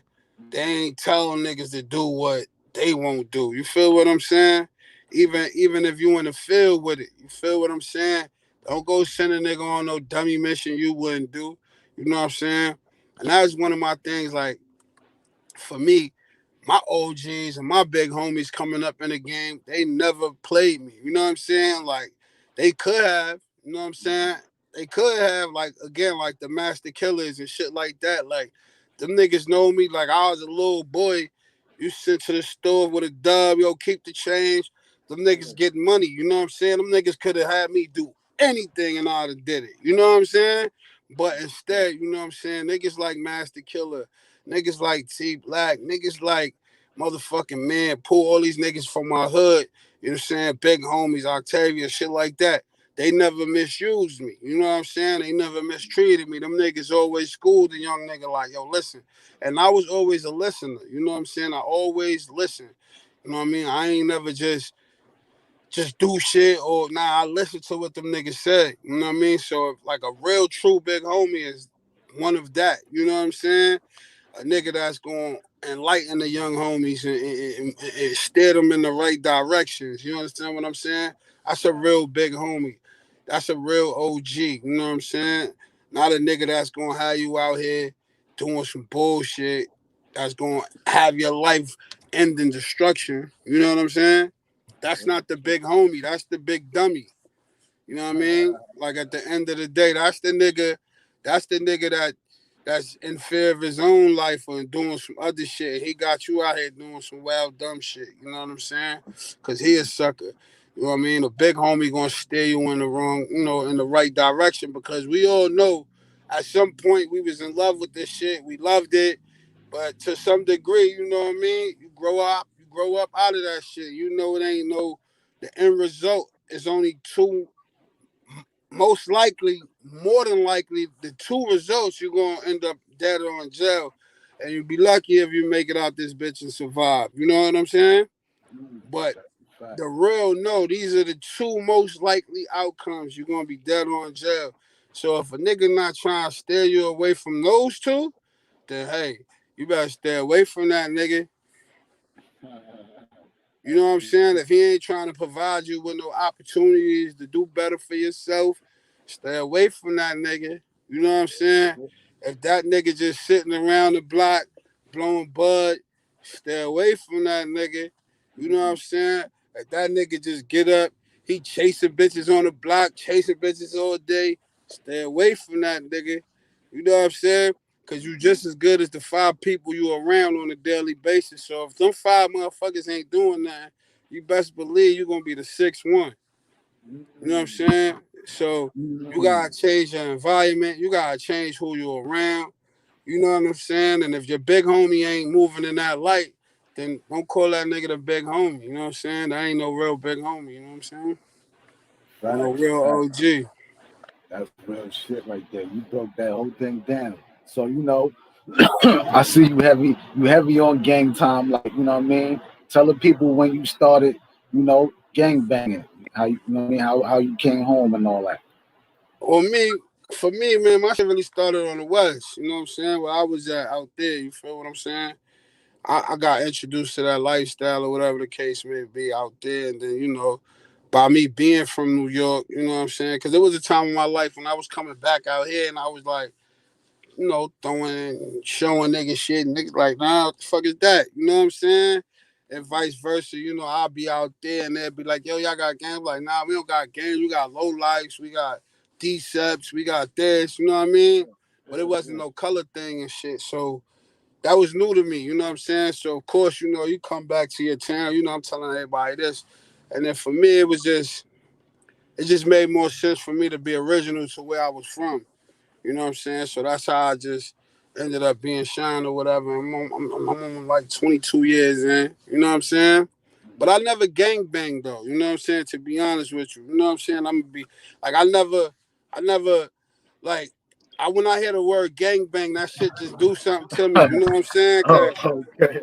They ain't telling niggas to do what they won't do. You feel what I'm saying? Even if you in the field with it, you feel what I'm saying? Don't go send a nigga on no dummy mission you wouldn't do. You know what I'm saying? And that's one of my things. Like for me, my OGs and my big homies coming up in the game, they never played me. You know what I'm saying? Like they could have, you know what I'm saying? They could have, like, again, like the Master Killers and shit like that. Like them niggas know me like I was a little boy. You sent to the store with a dub, yo, keep the change. Them niggas getting money, you know what I'm saying? Them niggas could have had me do anything and I'd have did it. You know what I'm saying? But instead, you know what I'm saying? Niggas like Master Killer, niggas like T Black, niggas like motherfucking man, pull all these niggas from my hood, you know what I'm saying? Big homies, Octavia, shit like that. They never misused me. You know what I'm saying? They never mistreated me. Them niggas always schooled the young nigga like, yo, listen. And I was always a listener. You know what I'm saying? I always listen. You know what I mean? I ain't never just do shit or I listen to what them niggas say. You know what I mean? So like a real true big homie is one of that. You know what I'm saying? A nigga that's going to enlighten the young homies and steer them in the right directions. You understand what I'm saying? That's a real big homie. That's a real OG. You know what I'm saying? Not a nigga that's going to have you out here doing some bullshit that's going to have your life end in destruction. You know what I'm saying? That's not the big homie. That's the big dummy. You know what I mean? Like at the end of the day, that's the nigga. That's the nigga that's in fear of his own life and doing some other shit. He got you out here doing some wild dumb shit. You know what I'm saying? Cause he a sucker. You know what I mean? A big homie gonna steer you in the wrong, in the right direction. Because we all know, at some point we was in love with this shit. We loved it, but to some degree, you know what I mean? You grow up out of that shit. You know it ain't no. The end result is only two, most likely, more than likely, the two results you're gonna end up dead or in jail, and you'll be lucky if you make it out this bitch and survive. You know what I'm saying? But the real no, these are the two most likely outcomes. You're gonna be dead or in jail. So if a nigga not trying to steer you away from those two, then hey, you better stay away from that nigga. You know what I'm saying? If he ain't trying to provide you with no opportunities to do better for yourself, stay away from that nigga. You know what I'm saying? If that nigga just sitting around the block blowing bud, stay away from that nigga. You know what I'm saying? If that nigga just get up He chasing bitches on the block, chasing bitches all day. Stay away from that, nigga. You know what I'm saying? Because you just as good as the 5 people you around on a daily basis. So if them 5 motherfuckers ain't doing that, you best believe you're going to be the 6th one. You know what I'm saying? So you got to change your environment. You got to change who you're around. You know what I'm saying? And if your big homie ain't moving in that light, then don't call that nigga the big homie. You know what I'm saying? That ain't no real big homie. You know what I'm saying? Ain't no Facts, real facts. OG. That's real shit right there. You broke that whole thing down. So I see you heavy on gang time, like you know what I mean. Tell the people when you started, gang banging, how you know what I mean, how you came home and all that. Or me, for me, man, my shit really started on the West. You know what I'm saying? Where I was at out there. You feel what I'm saying? I got introduced to that lifestyle or whatever the case may be out there. And then, by me being from New York, you know what I'm saying? Because there was a time in my life when I was coming back out here and I was like, throwing, showing niggas shit. And niggas like, nah, what the fuck is that? You know what I'm saying? And vice versa, I'll be out there and they'll be like, yo, y'all got games? Like, nah, we don't got games. We got low lights. We got D-Seps. We got this. You know what I mean? But it wasn't no color thing and shit. So that was new to me. You know what I'm saying? So, of course, you come back to your town. I'm telling everybody this. And then for me, it just made more sense for me to be original to where I was from. You know what I'm saying? So that's how I just ended up being Shine or whatever. I'm like 22 years in. You know what I'm saying? But I never gang banged though. You know what I'm saying? To be honest with you, you know what I'm saying? I'm gonna be like I never like when I hear the word gang bang, that shit just do something to me. You know what I'm saying? Oh, Cause okay.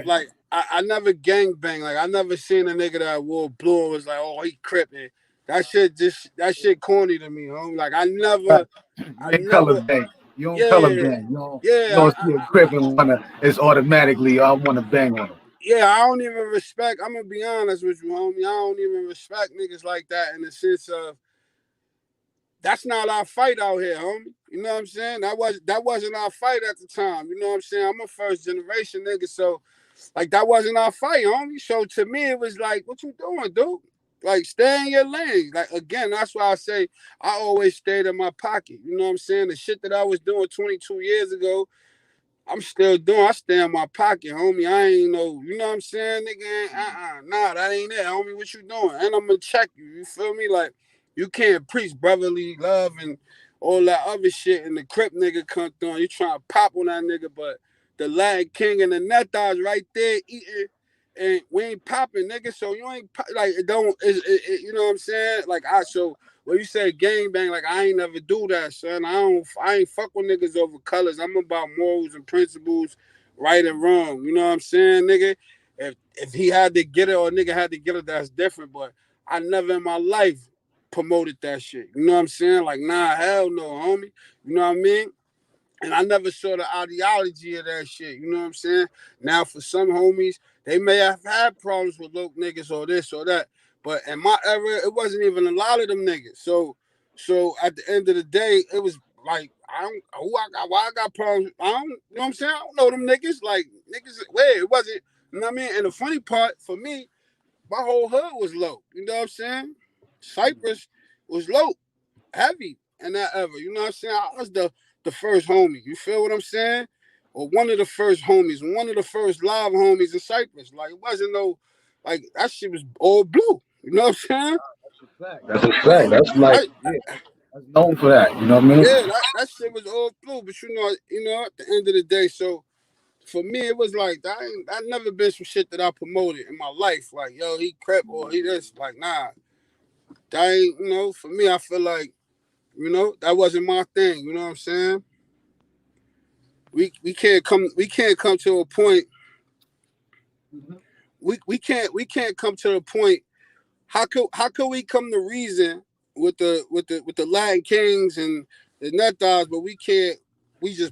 like I never gang bang. Like I never seen a nigga that wore blue and was like, oh, he crippin'. That shit corny to me, home. Like You I ain't color never, bang. You don't color yeah, bang. You yeah, don't see a crib and it's automatically I want to bang on them. yeah. I don't even respect. I'm gonna be honest with you, homie. I don't even respect niggas like that in the sense of that's not our fight out here, homie. You know what I'm saying? That wasn't our fight at the time. You know what I'm saying? I'm a first generation nigga, so like that wasn't our fight, homie. So to me, it was like, what you doing, dude? Like stay in your lane. Like again, that's why I say I always stayed in my pocket. You know what I'm saying? The shit that I was doing 22 years ago, I'm still doing. I stay in my pocket, homie. I ain't no, you know what I'm saying, nigga? Nah, that ain't it, homie. What you doing? And I'm gonna check you. You feel me? Like you can't preach brotherly love and all that other shit, and the Crip nigga come through. You trying to pop on that nigga, but the Latin King and the Nut Dogs right there eating, and we ain't popping, nigga. So you ain't like it. Don't you know what I'm saying? Like so. When you say gang bang, like I ain't never do that, son. I ain't fuck with niggas over colors. I'm about morals and principles, right and wrong. You know what I'm saying, nigga? If he had to get it or a nigga had to get it, that's different. But I never in my life promoted that shit. You know what I'm saying? Like, nah, hell no, homie. You know what I mean? And I never saw the ideology of that shit. You know what I'm saying? Now, for some homies, they may have had problems with local niggas or this or that. But in my era, it wasn't even a lot of them niggas. So at the end of the day, it was like, I don't who I got why I got problems. I don't, you know what I'm saying? I don't know them niggas. Like niggas, where it wasn't, you know what I mean? And the funny part for me, my whole hood was low. You know what I'm saying? Cypress was low, heavy in that ever. You know what I'm saying? I was the first homie. You feel what I'm saying? Or one of the first homies, one of the first live homies in Cyprus. Like it wasn't no, like that shit was all blue. You know what I'm saying? That's a fact. That's like That, that's known for that. You know what I mean? yeah, that shit was all blue. But at the end of the day, so for me, it was like I never been some shit that I promoted in my life. Like, yo, he crep or he this. Like, nah, that ain't. For me, I feel like that wasn't my thing. You know what I'm saying? We can't come to a point. We can't come to a point. How could we come to reason with the Latin Kings and the Nut Dogs, but we can't. We just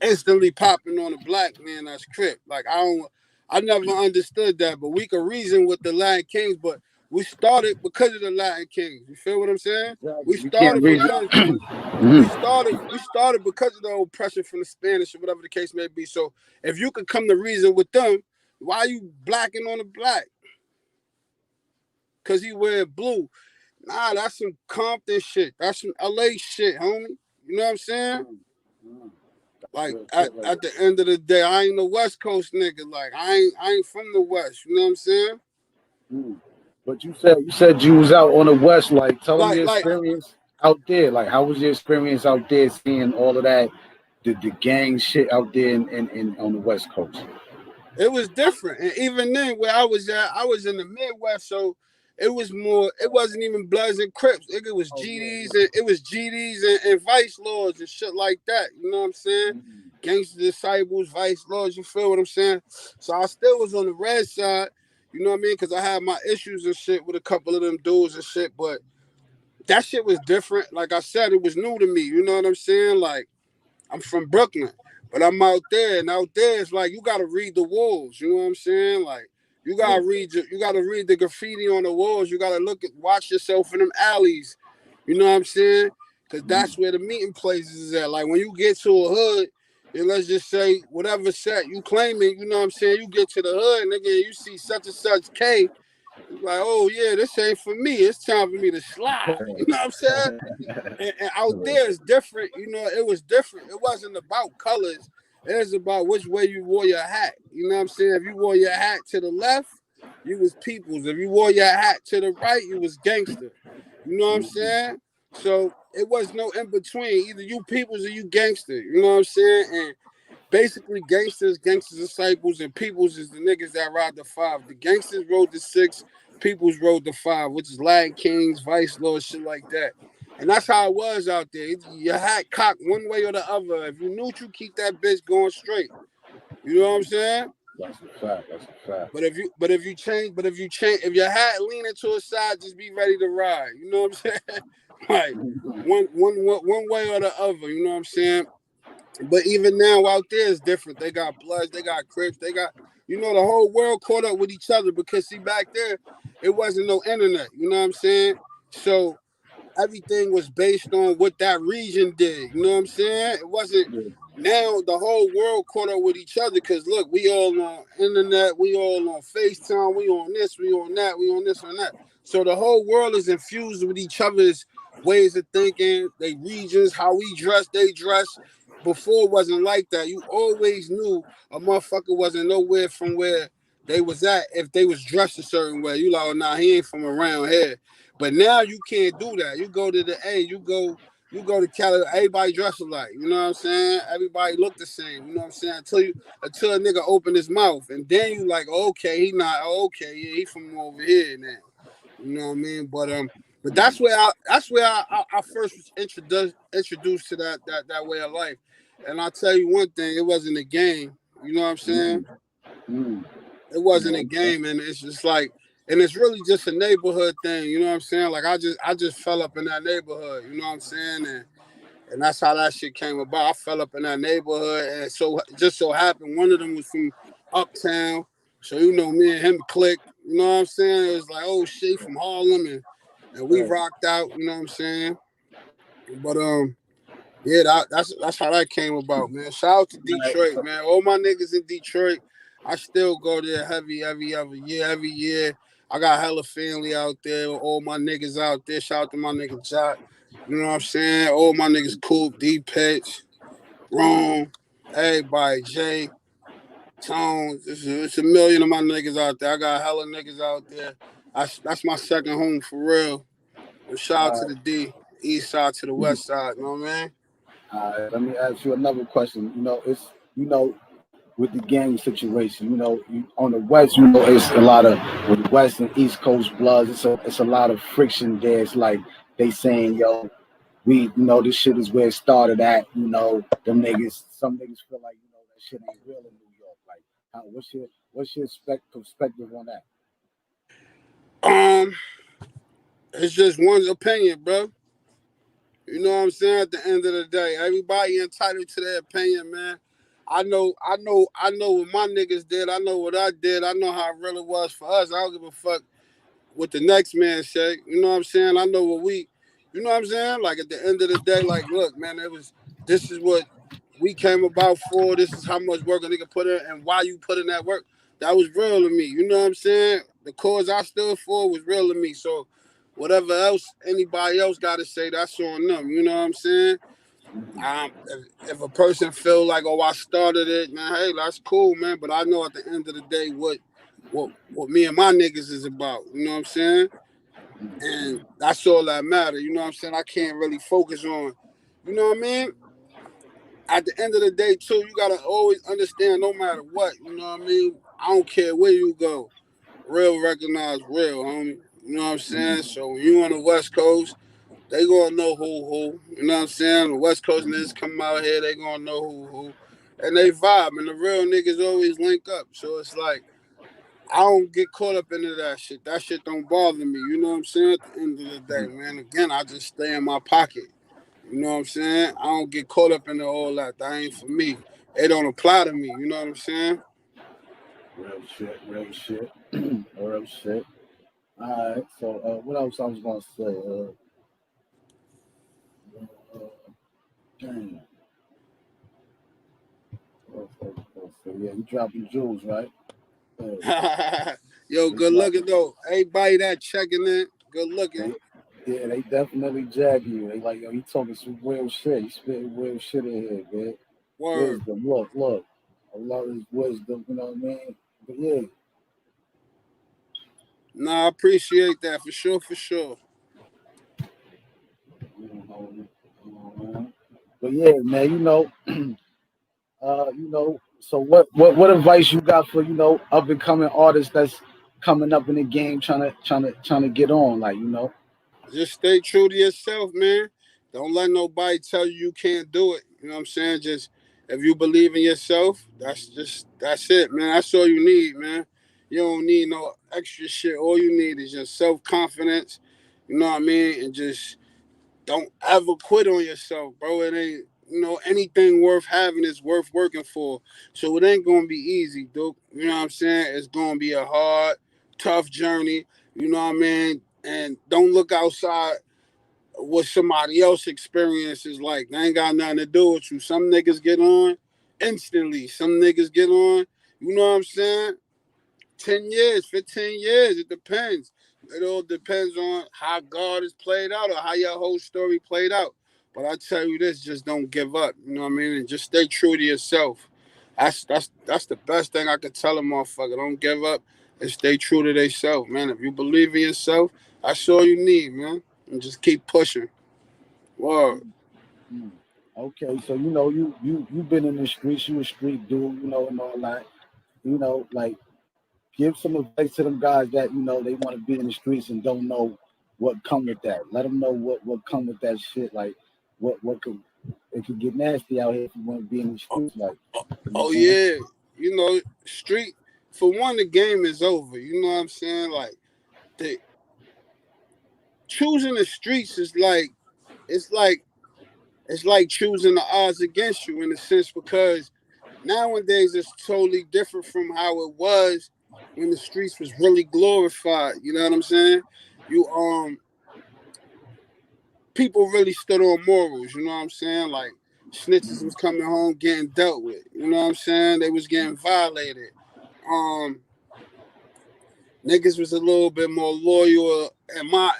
instantly popping on a black man that's Crip. Like I never understood that, but we could reason with the Latin Kings, but we started because of the Latin Kings. You feel what I'm saying? We Exactly. We can't started reason. because we Mhm. started we started because of the oppression from the Spanish or whatever the case may be. So if you could come to reason with them, why are you blacking on the black? because he wear blue. Nah, that's some Compton shit. That's some LA shit, homie. You know what I'm saying? Like at the end of the day, I ain't no West Coast nigga. Like I ain't from the West. You know what I'm saying? But you said you was out on the West. Like, tell them your Like experience out there. Like, how was your experience out there seeing all of that, the gang shit out there in on the West Coast? it was different. And even then, where I was at, I was in the Midwest, so it was more. It wasn't even Bloods and Crips. It was GDs and it was GDs and Vice Lords and shit like that. You know what I'm saying? Gangster Disciples, Vice Lords. You feel what I'm saying? So I still was on the red side. You know what I mean? Because I had my issues and shit with a couple of them dudes and shit, but that shit was different. Like I said, it was new to me. You know what I'm saying? Like, I'm from Brooklyn, but I'm out there, and out there it's like you gotta read the walls. You know what I'm saying? Like you gotta read the graffiti on the walls. You gotta watch yourself in them alleys. You know what I'm saying? Because that's where the meeting places is at. Like when you get to a hood, and let's just say whatever set you claiming, you know what I'm saying? You get to the hood, nigga, and you see such and such K. Like, oh yeah, this ain't for me. It's time for me to slide. You know what I'm saying? And out there is different. You know, it was different. It wasn't about colors. It was about which way you wore your hat. You know what I'm saying? If you wore your hat to the left, you was peoples. If you wore your hat to the right, you was gangster. You know what I'm saying? So it was no in between. Either you peoples or you gangster. You know what I'm saying? And basically gangsters disciples, and peoples is the niggas that ride the 5. The gangsters rode the 6, peoples rode the 5, which is Latin Kings, Vice Lords, shit like that. And that's how it was out there. Your hat cocked one way or the other. If you neutral, keep that bitch going straight. You know what I'm saying? That's a fact. That's a fact. But if your hat leaning to a side, just be ready to ride. You know what I'm saying? Like one way or the other. You know what I'm saying? But even now out there is different. They got Bloods, they got Crips, they got, you know, the whole world caught up with each other because see back there, it wasn't no internet. You know what I'm saying? So everything was based on what that region did. You know what I'm saying? It wasn't. Now the whole world caught up with each other because look, we all on internet, we all on FaceTime, we on this, we on that, we on this, on that. So the whole world is infused with each other's ways of thinking, they regions, how we dress, they dress. Before it wasn't like that. You always knew a motherfucker wasn't nowhere from where they was at if they was dressed a certain way. You like, oh, nah, he ain't from around here. But now you can't do that. You go to the you go to Cali, everybody dress alike. You know what I'm saying? Everybody look the same. You know what I'm saying? Until a nigga open his mouth, and then you like, oh, okay, he not. Oh, okay, yeah, he from over here now. You know what I mean? But that's where I first was introduced to that way of life. And I'll tell you one thing, it wasn't a game. You know what I'm saying? It wasn't a game, and it's just like, and it's really just a neighborhood thing. You know what I'm saying? Like I just fell up in that neighborhood. You know what I'm saying? And that's how that shit came about. I fell up in that neighborhood, and so just so happened one of them was from Uptown. So you know, me and him clicked. You know what I'm saying? It was like, oh shit, from Harlem, and we rocked out. You know what I'm saying? But yeah, that's how that came about, man. Shout out to Detroit, man. All my niggas in Detroit, I still go there heavy every year. I got hella family out there. All my niggas out there. Shout out to my nigga Jock. You know what I'm saying? All my niggas Coop, D-Pitch, Rome, everybody, Jay, Tone. It's a million of my niggas out there. I got hella niggas out there. That's my second home for real. And shout out to the D, east side to the west side. You know what I mean? Let me ask you another question. With the gang situation, on the West, it's a lot of with West and East Coast Bloods. It's a lot of friction there. It's like they saying, yo, this shit is where it started at. Them niggas. Some niggas feel like that shit ain't real in New York. Like, what's your perspective on that? It's just one's opinion, bro. You know what I'm saying? At the end of the day, everybody entitled to their opinion, man. I know what my niggas did. I know what I did. I know how it really was for us. I don't give a fuck what the next man say. You know what I'm saying? I know what you know what I'm saying? Like at the end of the day, like, look, man, this is what we came about for. This is how much work a nigga put in and why you put in that work. That was real to me. You know what I'm saying? The cause I stood for was real to me. So whatever else anybody else got to say, that's on them. You know what I'm saying? If a person feel like, oh, I started it, man, hey, that's cool, man. But I know at the end of the day what me and my niggas is about. You know what I'm saying? And that's all that matter. You know what I'm saying? I can't really focus on, you know what I mean? At the end of the day, too, you gotta always understand, no matter what. You know what I mean? I don't care where you go. Real recognize real, homie. You know what I'm saying? So when you on the West Coast, they gonna know who. You know what I'm saying? The West Coast niggas come out here, they gonna know who. And they vibe, and the real niggas always link up. So it's like, I don't get caught up into that shit. That shit don't bother me. You know what I'm saying? At the end of the day, man. Again, I just stay in my pocket. You know what I'm saying? I don't get caught up into all that. That ain't for me. It don't apply to me. You know what I'm saying? Real shit. Real shit. All right. So, what else I was gonna say? Damn. Yeah, you dropping jewels, right? Yo, good looking though. Everybody that checking in, good looking. They definitely jacking you. They like, yo, he talking some real shit. He spitting real shit in here, man. Word. Wisdom, look. A lot of wisdom, you know what I mean? But yeah. Nah, I appreciate that for sure. But yeah, man, so what advice you got for, up and coming artists that's coming up in the game trying to get on, like, Just stay true to yourself, man. Don't let nobody tell you can't do it. You know what I'm saying? Just if you believe in yourself, that's it, man. That's all you need, man. You don't need no extra shit. All you need is just self-confidence. You know what I mean? And just don't ever quit on yourself, bro. It ain't, anything worth having is worth working for. So it ain't gonna be easy, dude. You know what I'm saying? It's gonna be a hard, tough journey. You know what I mean? And don't look outside what somebody else experience is like. They ain't got nothing to do with you. Some niggas get on instantly. Some niggas get on, you know what I'm saying? 10 years, 15 years, it depends. It all depends on how God is played out or how your whole story played out. But I tell you this, just don't give up. You know what I mean? And just stay true to yourself. That's the best thing I could tell a motherfucker. Don't give up and stay true to themselves, man. If you believe in yourself, that's all you need, man. And just keep pushing. Word. Okay, so you've been in the streets, you a street dude, and all that. Like, give some advice to them guys that they want to be in the streets and don't know what come with that. Let them know what come with that shit. Like, what could it could get nasty out here if you want to be in the streets. Like, Oh yeah, street. For one, the game is over. You know what I'm saying? Like, the choosing the streets is like it's like choosing the odds against you in a sense, because nowadays it's totally different from how it was when the streets was really glorified. You know what I'm saying? You people really stood on morals. You know what I'm saying? Like, snitches was coming home getting dealt with. You know what I'm saying? They was getting violated. Niggas was a little bit more loyal in my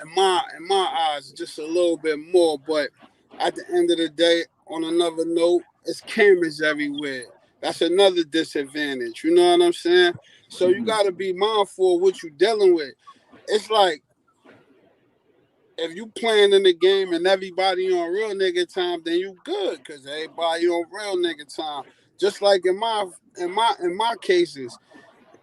eyes, just a little bit more. But at the end of the day, on another note, it's cameras everywhere. That's another disadvantage. You know what I'm saying? So you gotta be mindful of what you're dealing with. It's like, if you playing in the game and everybody on real nigga time, then you good, cause everybody on real nigga time. Just like in my cases,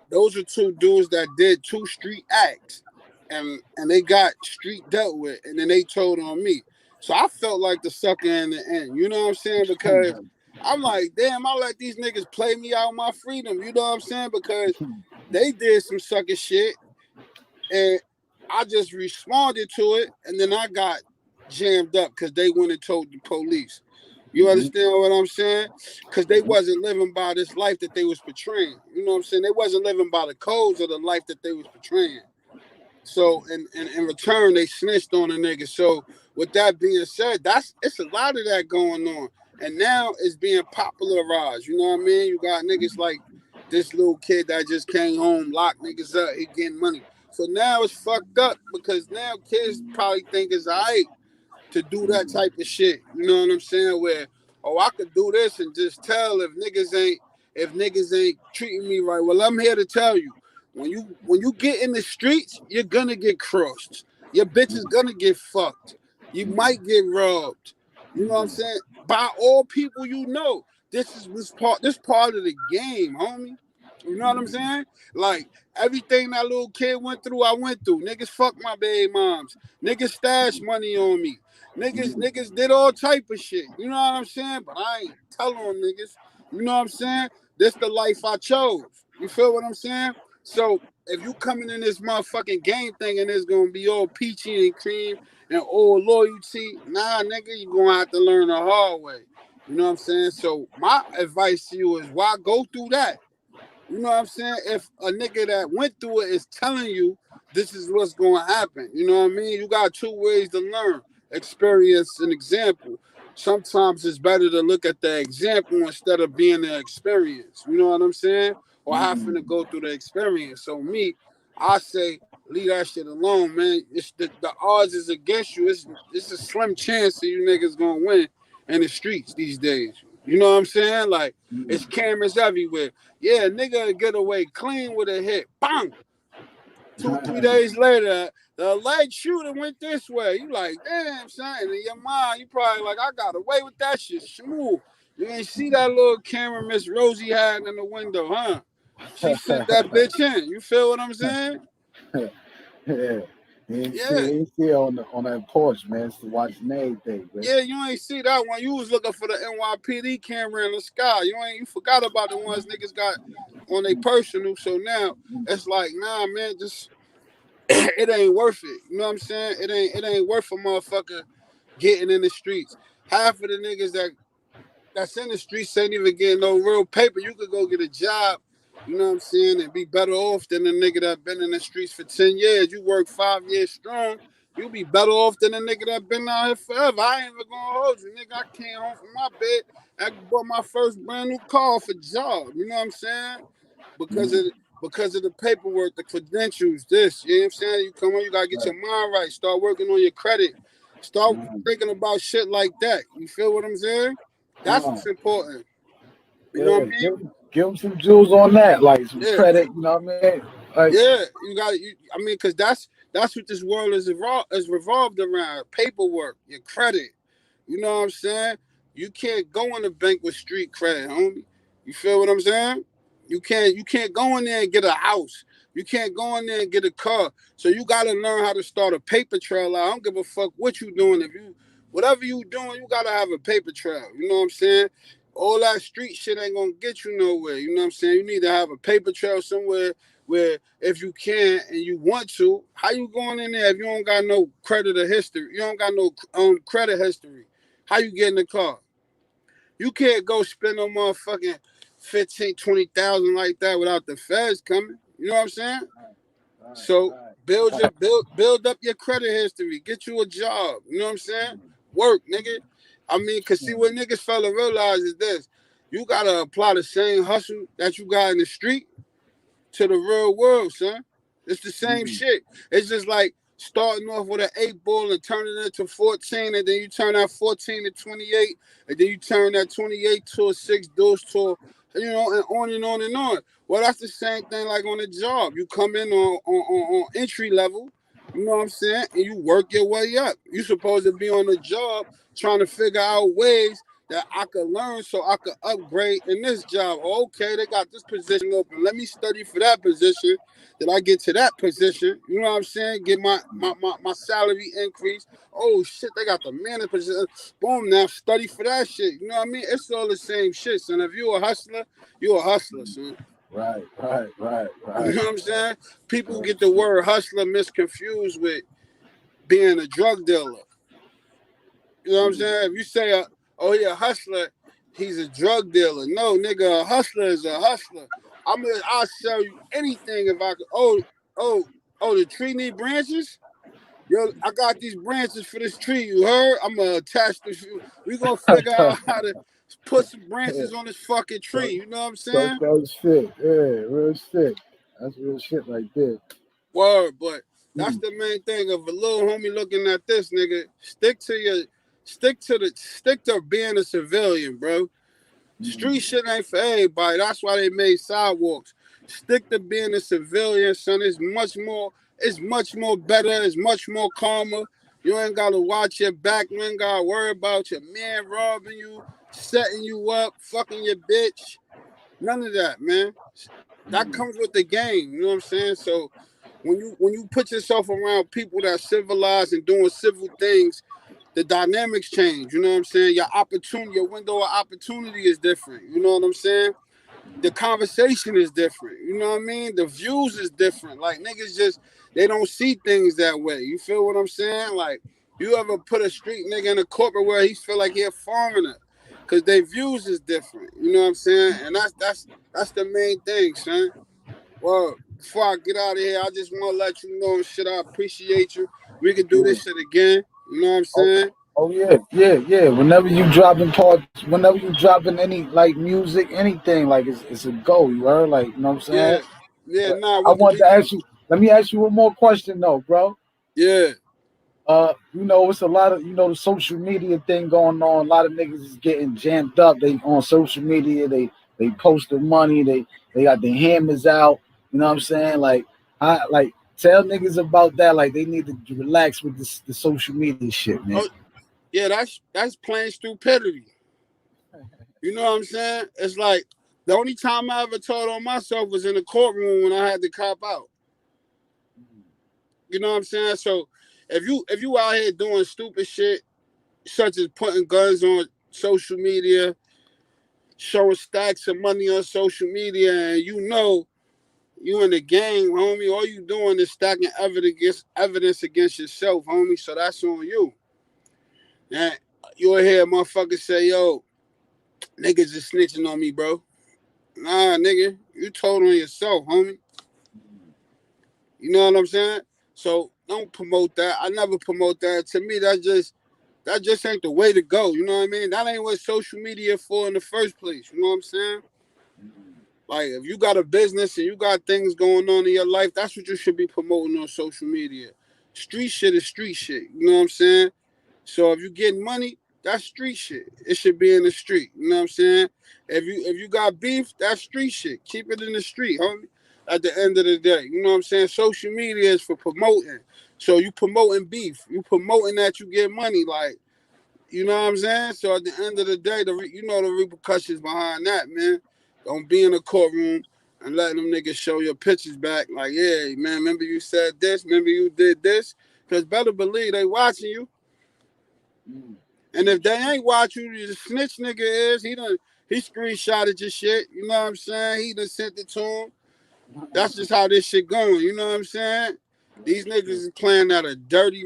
those are two dudes that did two street acts, and they got street dealt with, and then they told on me. So I felt like the sucker in the end. You know what I'm saying? Because I'm like, damn, I let these niggas play me out my freedom. You know what I'm saying? Because they did some sucker shit, and I just responded to it, and then I got jammed up because they went and told the police. You understand what I'm saying? Because they wasn't living by this life that they was portraying. You know what I'm saying? They wasn't living by the codes of the life that they was portraying. So in return, they snitched on a nigga. So with that being said, it's a lot of that going on. And now it's being popularized. You know what I mean? You got niggas like this little kid that just came home, locked niggas up, he getting money. So now it's fucked up because now kids probably think it's alright to do that type of shit. You know what I'm saying? Where, oh, I could do this and just tell if niggas ain't treating me right. Well, I'm here to tell you, when you get in the streets, you're gonna get crushed. Your bitch is gonna get fucked. You might get robbed. You know what I'm saying? By all people you know. This part of the game, homie. You know what I'm saying? Like everything that little kid went through, I went through. Niggas fuck my baby moms. Niggas stash money on me. Niggas did all type of shit. You know what I'm saying? But I ain't telling on niggas. You know what I'm saying? This the life I chose. You feel what I'm saying? So if you coming in this motherfucking game thing and it's gonna be all peachy and cream and all loyalty, nah, nigga, you gonna have to learn the hard way. You know what I'm saying? So my advice to you is why go through that? You know what I'm saying? If a nigga that went through it is telling you this is what's going to happen, you know what I mean? You got two ways to learn: experience and example. Sometimes it's better to look at the example instead of being the experience. You know what I'm saying? Or having to go through the experience. So me, I say leave that shit alone, man. It's the odds is against you. It's a slim chance that you niggas gonna win in the streets these days. You know what I'm saying? Like it's cameras everywhere. Yeah, nigga get away clean with a hit. Bang! 2-3 days later, the alleged shooter went this way. You like, damn, son. And in your mind, you probably like, I got away with that shit. Smooth. You ain't see that little camera Miss Rosie had in the window, huh? She sent that bitch in. You feel what I'm saying? Yeah. You see on that porch, man. To watching everything, man. Yeah, you ain't see that one. You was looking for the NYPD camera in the sky. You forgot about the ones niggas got on their personal. So now it's like, nah, man, just it ain't worth it. You know what I'm saying? It ain't worth a motherfucker getting in the streets. Half of the niggas that's in the streets ain't even getting no real paper. You could go get a job. You know what I'm saying? And be better off than the nigga that been in the streets for 10 years. You work 5 years strong, you'll be better off than the nigga that been out here forever. I ain't even gonna hold you. Nigga, I came home from my bed. I bought my first brand new car for job. You know what I'm saying? Because of the paperwork, the credentials, this. You know what I'm saying? You come on, you gotta get your mind right. Start working on your credit. Start thinking about shit like that. You feel what I'm saying? That's what's important. You know what I mean? Give them some jewels on that, like some credit. You know what I mean? Like, you got. I mean, because that's what this world is revolved around: paperwork, your credit. You know what I'm saying? You can't go in the bank with street credit, homie. You feel what I'm saying? You can't go in there and get a house. You can't go in there and get a car. So you gotta learn how to start a paper trail. I don't give a fuck what you doing. Whatever you doing, you gotta have a paper trail. You know what I'm saying? All that street shit ain't gonna get you nowhere. You know what I'm saying? You need to have a paper trail somewhere where if you can and you want to, how you going in there if you don't got no credit or history? You don't got no credit history. How you get in the car? You can't go spend no motherfucking 15, 20,000 like that without the feds coming. You know what I'm saying? So build up your credit history. Get you a job. You know what I'm saying? Work, nigga. I mean, cause see what niggas fella realize is this: you gotta apply the same hustle that you got in the street to the real world, son. It's the same shit. It's just like starting off with an 8 ball and turning it into 14, and then you turn that 14 to 28, and then you turn that 28 to a 6 deuce to, you know, and on and on and on. Well, that's the same thing like on a job. You come in on entry level, you know what I'm saying, and you work your way up. You're supposed to be on the job trying to figure out ways that I could learn so I could upgrade in this job. Okay, they got this position open. Let me study for that position. Then I get to that position. You know what I'm saying? Get my salary increase. Oh shit, they got the manager position. Boom, now study for that shit. You know what I mean? It's all the same shit, son. If you're a hustler, you're a hustler, son. Right. You know what I'm saying? People get the word hustler misconfused with being a drug dealer. You know what I'm saying? If you say, oh, he a hustler, he's a drug dealer. No, nigga, a hustler is a hustler. I'll sell you anything if I could. Oh, the tree need branches? Yo, I got these branches for this tree, you heard? I'm going to attach this. We going to figure out how to put some branches on this fucking tree. You know what I'm saying? That's shit. Yeah, real shit. That's real shit right there. Word, but that's the main thing. Of a little homie looking at this nigga, stick to being a civilian, bro. Street shit ain't for everybody. That's why they made sidewalks. Stick to being a civilian, son. It's much more better. It's much more calmer. You ain't gotta watch your back. You ain't gotta worry about your man robbing you, setting you up, fucking your bitch. None of that, man. That comes with the game. You know what I'm saying? So when you put yourself around people that civilized and doing civil things, the dynamics change. You know what I'm saying? Your window of opportunity is different. You know what I'm saying? The conversation is different. You know what I mean? The views is different. Like niggas they don't see things that way. You feel what I'm saying? Like you ever put a street nigga in a corporate where he feel like he a foreigner, cause their views is different. You know what I'm saying? And that's the main thing, son. Well, before I get out of here, I just want to let you know, shit, I appreciate you. We can do this shit again. You know what I'm saying? Oh yeah. Whenever you dropping any like music, anything, like it's a go. You heard, like, you know what I'm saying? Yeah. But Nah. I want to ask you. Let me ask you one more question though, bro. Yeah. You know, it's a lot of, the social media thing going on. A lot of niggas is getting jammed up. They on social media. They post their money. They got their hammers out. You know what I'm saying? Like, tell niggas about that. Like, they need to relax with the social media shit, man. Oh, yeah, that's plain stupidity. You know what I'm saying? It's like the only time I ever told on myself was in the courtroom when I had to cop out. You know what I'm saying? So if you out here doing stupid shit, such as putting guns on social media, showing stacks of money on social media, and you know you in the gang, homie, all you doing is stacking evidence against yourself, homie. So that's on you. And you'll hear motherfuckers say, yo, niggas is snitching on me, bro. Nah, nigga, you told on yourself, homie. You know what I'm saying? So don't promote that. I never promote that. To me, that just ain't the way to go. You know what I mean? That ain't what social media for in the first place. You know what I'm saying? Like, if you got a business and you got things going on in your life, that's what you should be promoting on social media. Street shit is street shit. You know what I'm saying? So if you getting money, that's street shit. It should be in the street. You know what I'm saying? If you got beef, that's street shit. Keep it in the street, homie. At the end of the day, you know what I'm saying? Social media is for promoting. So you promoting beef. You promoting that you get money, like, you know what I'm saying? So at the end of the day, the repercussions behind that, man. Don't be in the courtroom and letting them niggas show your pictures back. Like, yeah, man, remember you said this? Remember you did this? Because better believe they watching you. And if they ain't watching you, the snitch nigga is, he screenshotted your shit. You know what I'm saying? He done sent it to him. That's just how this shit going. You know what I'm saying? These niggas is playing at a dirty,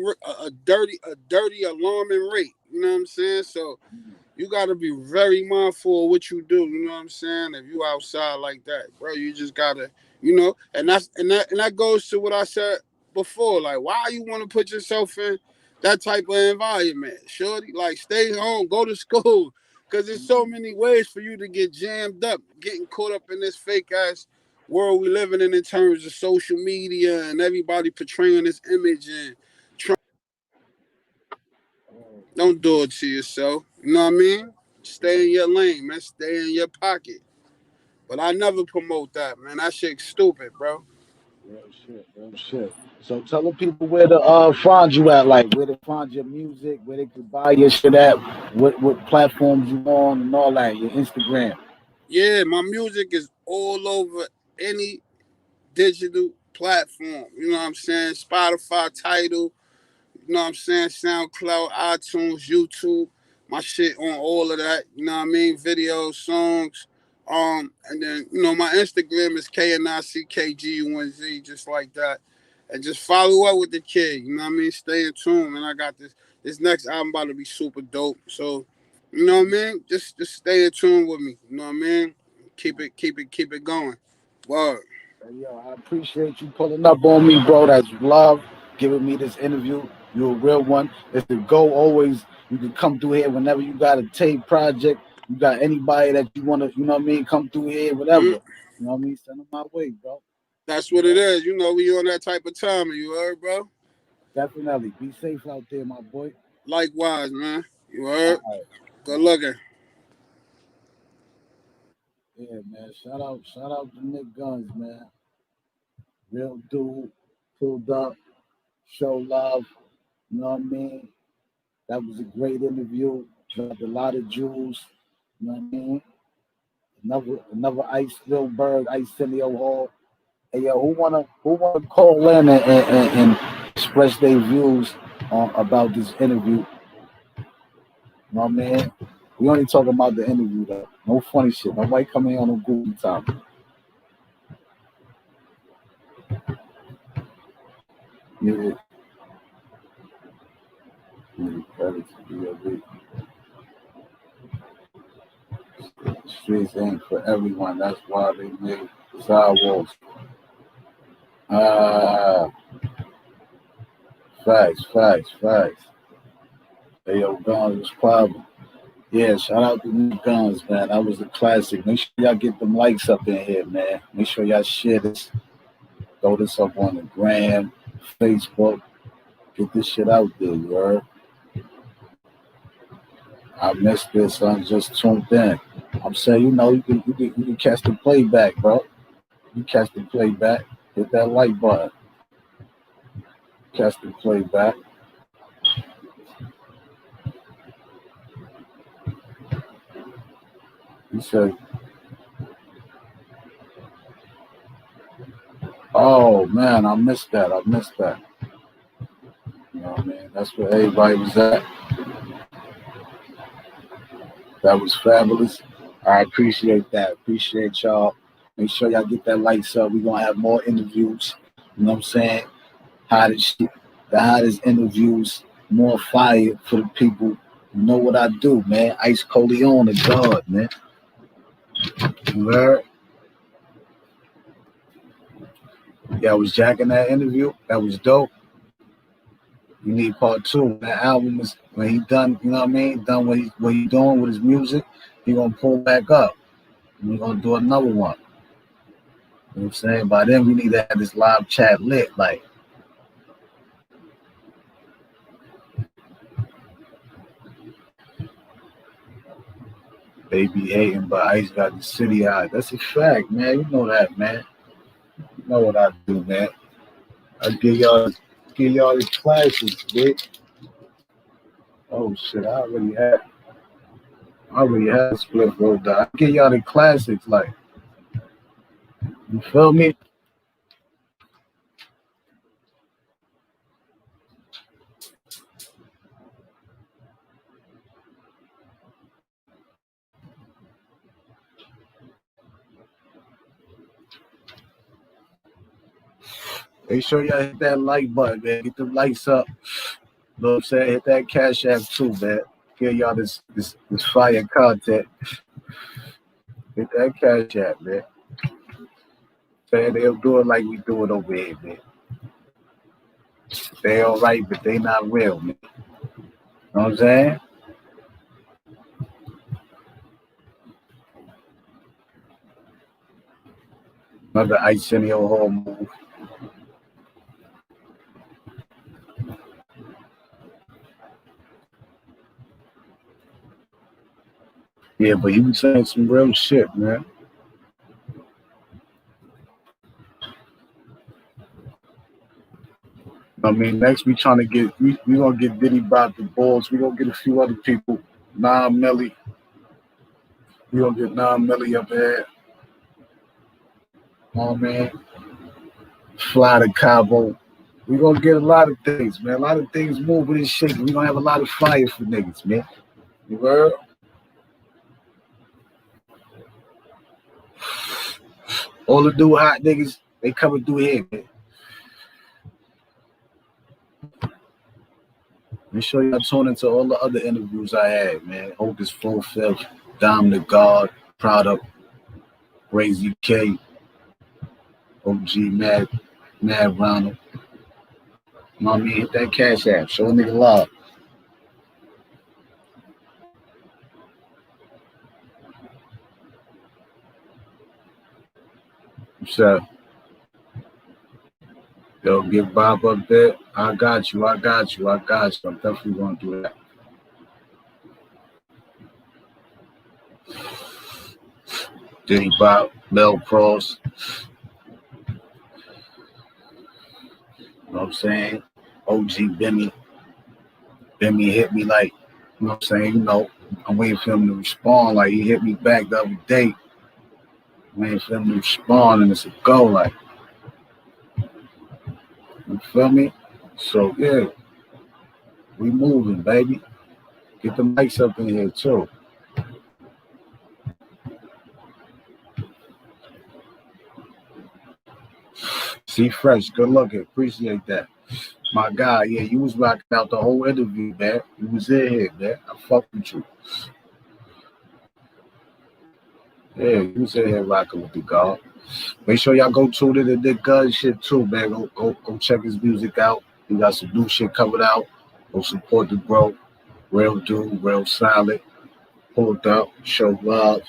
alarming rate. You know what I'm saying? So you got to be very mindful of what you do. You know what I'm saying? If you outside like that, bro, you just gotta, and that goes to what I said before. Like, why you want to put yourself in that type of environment, shorty? Like, stay home, go to school, because there's so many ways for you to get jammed up, getting caught up in this fake ass world we living in terms of social media and everybody portraying this image and don't do it to yourself. You know what I mean? Stay in your lane, man. Stay in your pocket. But I never promote that, man. That shit's stupid, bro. Real shit. So tell the people where to find you at, like where to find your music, where they could buy your shit at, what platforms you on and all that, your Instagram. Yeah, my music is all over any digital platform. You know what I'm saying? Spotify, Tidal, you know what I'm saying? SoundCloud, iTunes, YouTube. My shit on all of that. You know what I mean? Videos, songs. And then, my Instagram is KNICKGUNZ, just like that. And just follow up with the kid. You know what I mean? Stay in tune. And I got this next album about to be super dope. So, you know what I mean? Just stay in tune with me. You know what I mean? Keep it going. Word. Yo, I appreciate you pulling up on me, bro. That's love, giving me this interview. You're a real one. It's the go always. You can come through here whenever you got a tape project. You got anybody that you want to, you know what I mean, come through here, whatever. You know what I mean? Send them my way, bro. That's what it is. You know, we on that type of time. You heard, bro? Definitely. Be safe out there, my boy. Likewise, man. You heard? All right. Good looking. Yeah, man. Shout out to Nick Gunz, man. Real dude, pulled up, show love. You know what I mean? That was a great interview. Dropped a lot of jewels. You know what I mean? Another Ice Spielberg, Ice Cineo Hall. Hey, yo, who wanna call in and express their views about this interview? You know what I mean? We only talking about the interview though. No funny shit. Nobody coming on no goofy topic. Yeah. Streets ain't for everyone. That's why they made sidewalks. Facts. Hey, yo, Gunz was problem. Yeah, shout out to New Gunz, man. That was a classic. Make sure y'all get them likes up in here, man. Make sure y'all share this. Throw this up on the gram, Facebook. Get this shit out there, you heard? I missed this. I'm just tuned in. I'm saying, you know, you can catch the playback, bro. You catch the playback. Hit that like button. Catch the playback. He said, oh, man, I missed that. You know what I mean? That's where everybody was at. That was fabulous. I appreciate that. Appreciate y'all. Make sure y'all get that likes up. We're going to have more interviews. You know what I'm saying? The hottest interviews, more fire for the people. You know what I do, man. Ice Coleon, the God, man. You heard? Yeah, I was jacking that interview. That was dope. You need part 2. That album is when he done, you know what I mean? Done what he doing with his music, he gonna pull back up. And we're gonna do another one. You know what I'm saying? By then we need to have this live chat lit, like. They be hating, but Ice got the city out. That's a fact, man. You know that, man. You know what I do, man. I give y'all the classics, bitch. Oh shit, I already had Split Road. I give y'all the classics, like, you feel me? Make sure y'all hit that like button, man. Get the likes up. You know what I'm saying? Hit that Cash App too, man. Give y'all this fire content. Hit that Cash App, man. Saying they'll do it like we do it over here, man. They all right, but they not real, man. You know what I'm saying? Another Arsenio Hall move. Yeah, but he was saying some real shit, man. I mean, next we trying to get we gonna get Diddy Bop the balls. We gonna get a few other people. 9 Milli. We gonna get 9 Milli up there. Oh man. Fly to Cabo. We gonna get a lot of things, man. A lot of things moving and shaking. We gonna have a lot of fire for niggas, man. You heard? All the new hot niggas, they coming through here, man. Make sure y'all tune into all the other interviews I had, man. Hocus Full Fifth, Dom the God, Product, Crazy K, OG Mad Ronald. You know what I mean? Hit that Cash App. Show a nigga love. You said, yo, get Bob up there. I got you. I'm definitely gonna do that. Diddy Bob, Mel Cross, you know what I'm saying? OG Bimmy. Bimmy hit me like, you know what I'm saying? You know, I'm waiting for him to respond. Like, he hit me back the other day. I'm waiting for him to respond, and it's a go. Like, you feel me? So, yeah, we moving, baby. Get the mics up in here, too. See Fresh, good looking. Appreciate that. My guy, yeah, you was rocking out the whole interview, man. You was in here, man. I fuck with you. Yeah, you was in here rocking with the God. Make sure y'all go tune in to Nick Gunz shit too, man. Go check his music out. He got some new shit coming out. Go support the bro. Real dude, real solid. Pulled up, show love.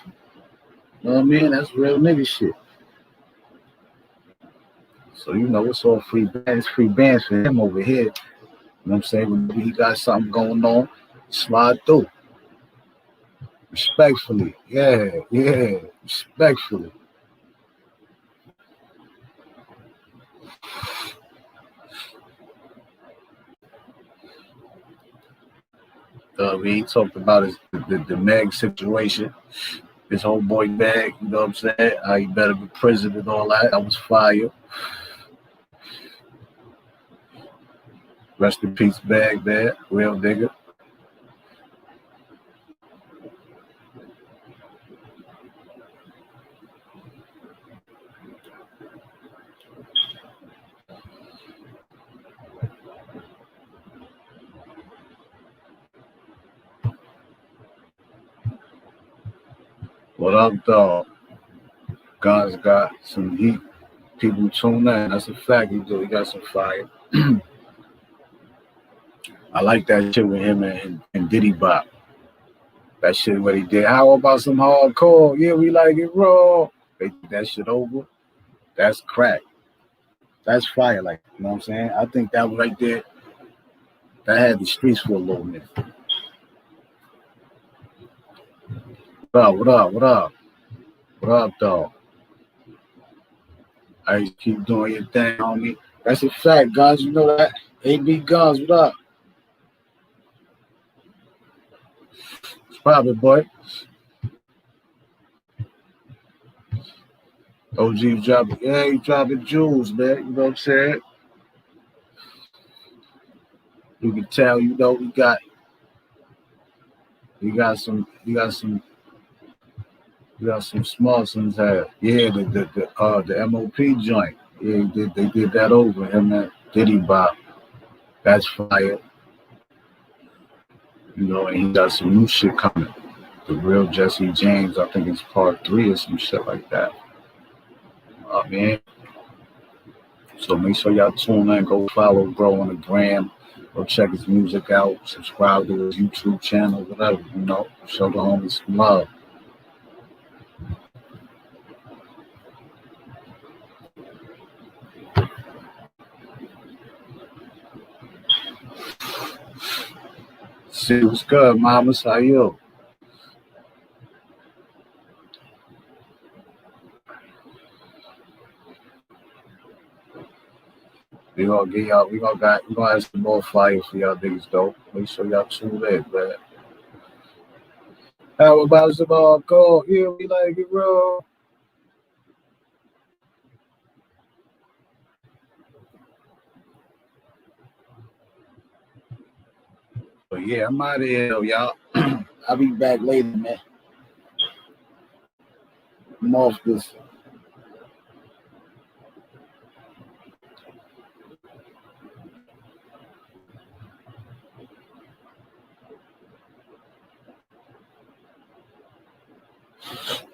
You know what I mean? That's real nigga shit. So you know it's all free bands for him over here. You know what I'm saying? When he got something going on, slide through. Respectfully. Yeah. Respectfully. He talked about the Meg situation, his whole boy Meg, you know what I'm saying? How he better be prison and all that. That was fire. Rest in peace, Meg, man. Real nigga. What up, dog? Gunz got some heat. People tune in. That's a fact. He got some fire. I like that shit with him and Diddy Bop. That shit what he did. How about some hardcore? Yeah, we like it raw. They did that shit over. That's crack. That's fire. Like, you know what I'm saying? I think that was right there. That had the streets for a little minute. What up, dog? I keep doing your thing, homie. That's a fact, Gunz. You know that? AB Gunz, what up? It's probably, boy. OG dropping, yeah, he dropping jewels, man. You know what I'm saying? You can tell, you know, we got some small ones here. Yeah, the MOP joint. Yeah, they did that over him and Diddy Bop. That's fire. You know, and he got some new shit coming. The real Jesse James, I think it's part 3 or some shit like that. I mean, so make sure y'all tune in, go follow bro on the gram, go check his music out, subscribe to his YouTube channel, whatever, you know, show the homies some love. See what's good, mamas, how you? We gonna have some more fire for y'all niggas though. Make sure y'all tune in, man. How about some hardcore? Yeah, we like it raw. But yeah, I'm out of here though, y'all. I'll be back later, man. I'm off this.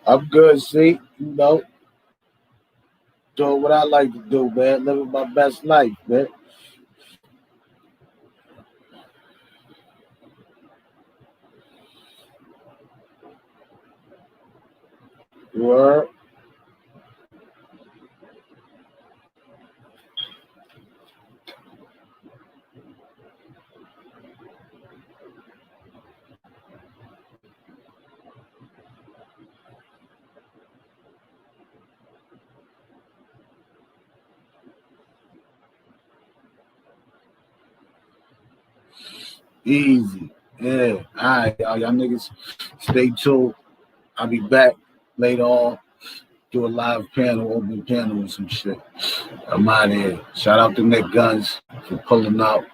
I'm good, see, you know, doing what I like to do, man. Living my best life, man. Word. Easy. Yeah. All right, y'all niggas stay tuned. I'll be back later on. Do a live panel, open panel and some shit. I'm out of here. Shout out to Nick Gunz for pulling out.